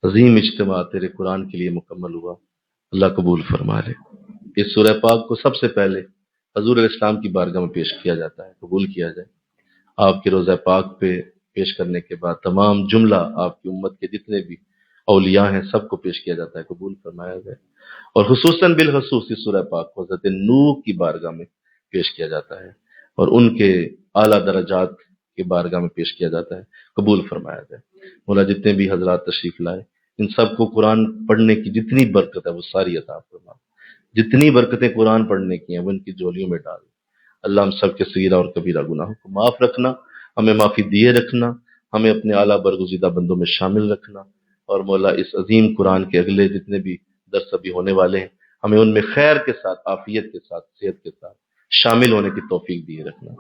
عظیم اجتماع تیرے قرآن کے لیے مکمل ہوا، اللہ قبول فرما لے۔ اس سورہ پاک کو سب سے پہلے حضور علیہ السلام کی بارگاہ میں پیش کیا جاتا ہے، قبول کیا جائے۔ آپ کے روضہ پاک پہ پیش کرنے کے بعد تمام جملہ آپ کی امت کے جتنے بھی اولیاء ہیں سب کو پیش کیا جاتا ہے، قبول فرمایا جائے۔ اور خصوصاً بالخصوص اس سورہ پاک کو حضرت نوح کی بارگاہ میں پیش کیا جاتا ہے اور ان کے اعلیٰ درجات کی بارگاہ میں پیش کیا جاتا ہے، قبول فرمایا جائے۔ مولا جتنے بھی حضرات تشریف لائے ان سب کو قرآن پڑھنے کی جتنی برکت ہے وہ ساری عطا فرما، جتنی برکتیں قرآن پڑھنے کی ہیں وہ ان کی جولیوں میں ڈال۔ اللہ ہم سب کے صغیرہ اور کبیرہ گناہوں کو معاف رکھنا، ہمیں معافی دیے رکھنا، ہمیں اپنے اعلیٰ برگزیدہ بندوں میں شامل رکھنا، اور مولا اس عظیم قرآن کے اگلے جتنے بھی درس ابھی ہونے والے ہیں ہمیں ان میں خیر کے ساتھ، عافیت کے ساتھ، صحت کے ساتھ شامل ہونے کی توفیق دیے رکھنا۔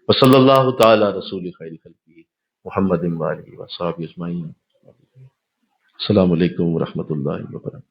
وصلی اللہ تعالی رسول خیر خلقہ محمد وآلہ وصحبہ اجمعین۔ السلام علیکم ورحمۃ اللہ وبرکاتہ۔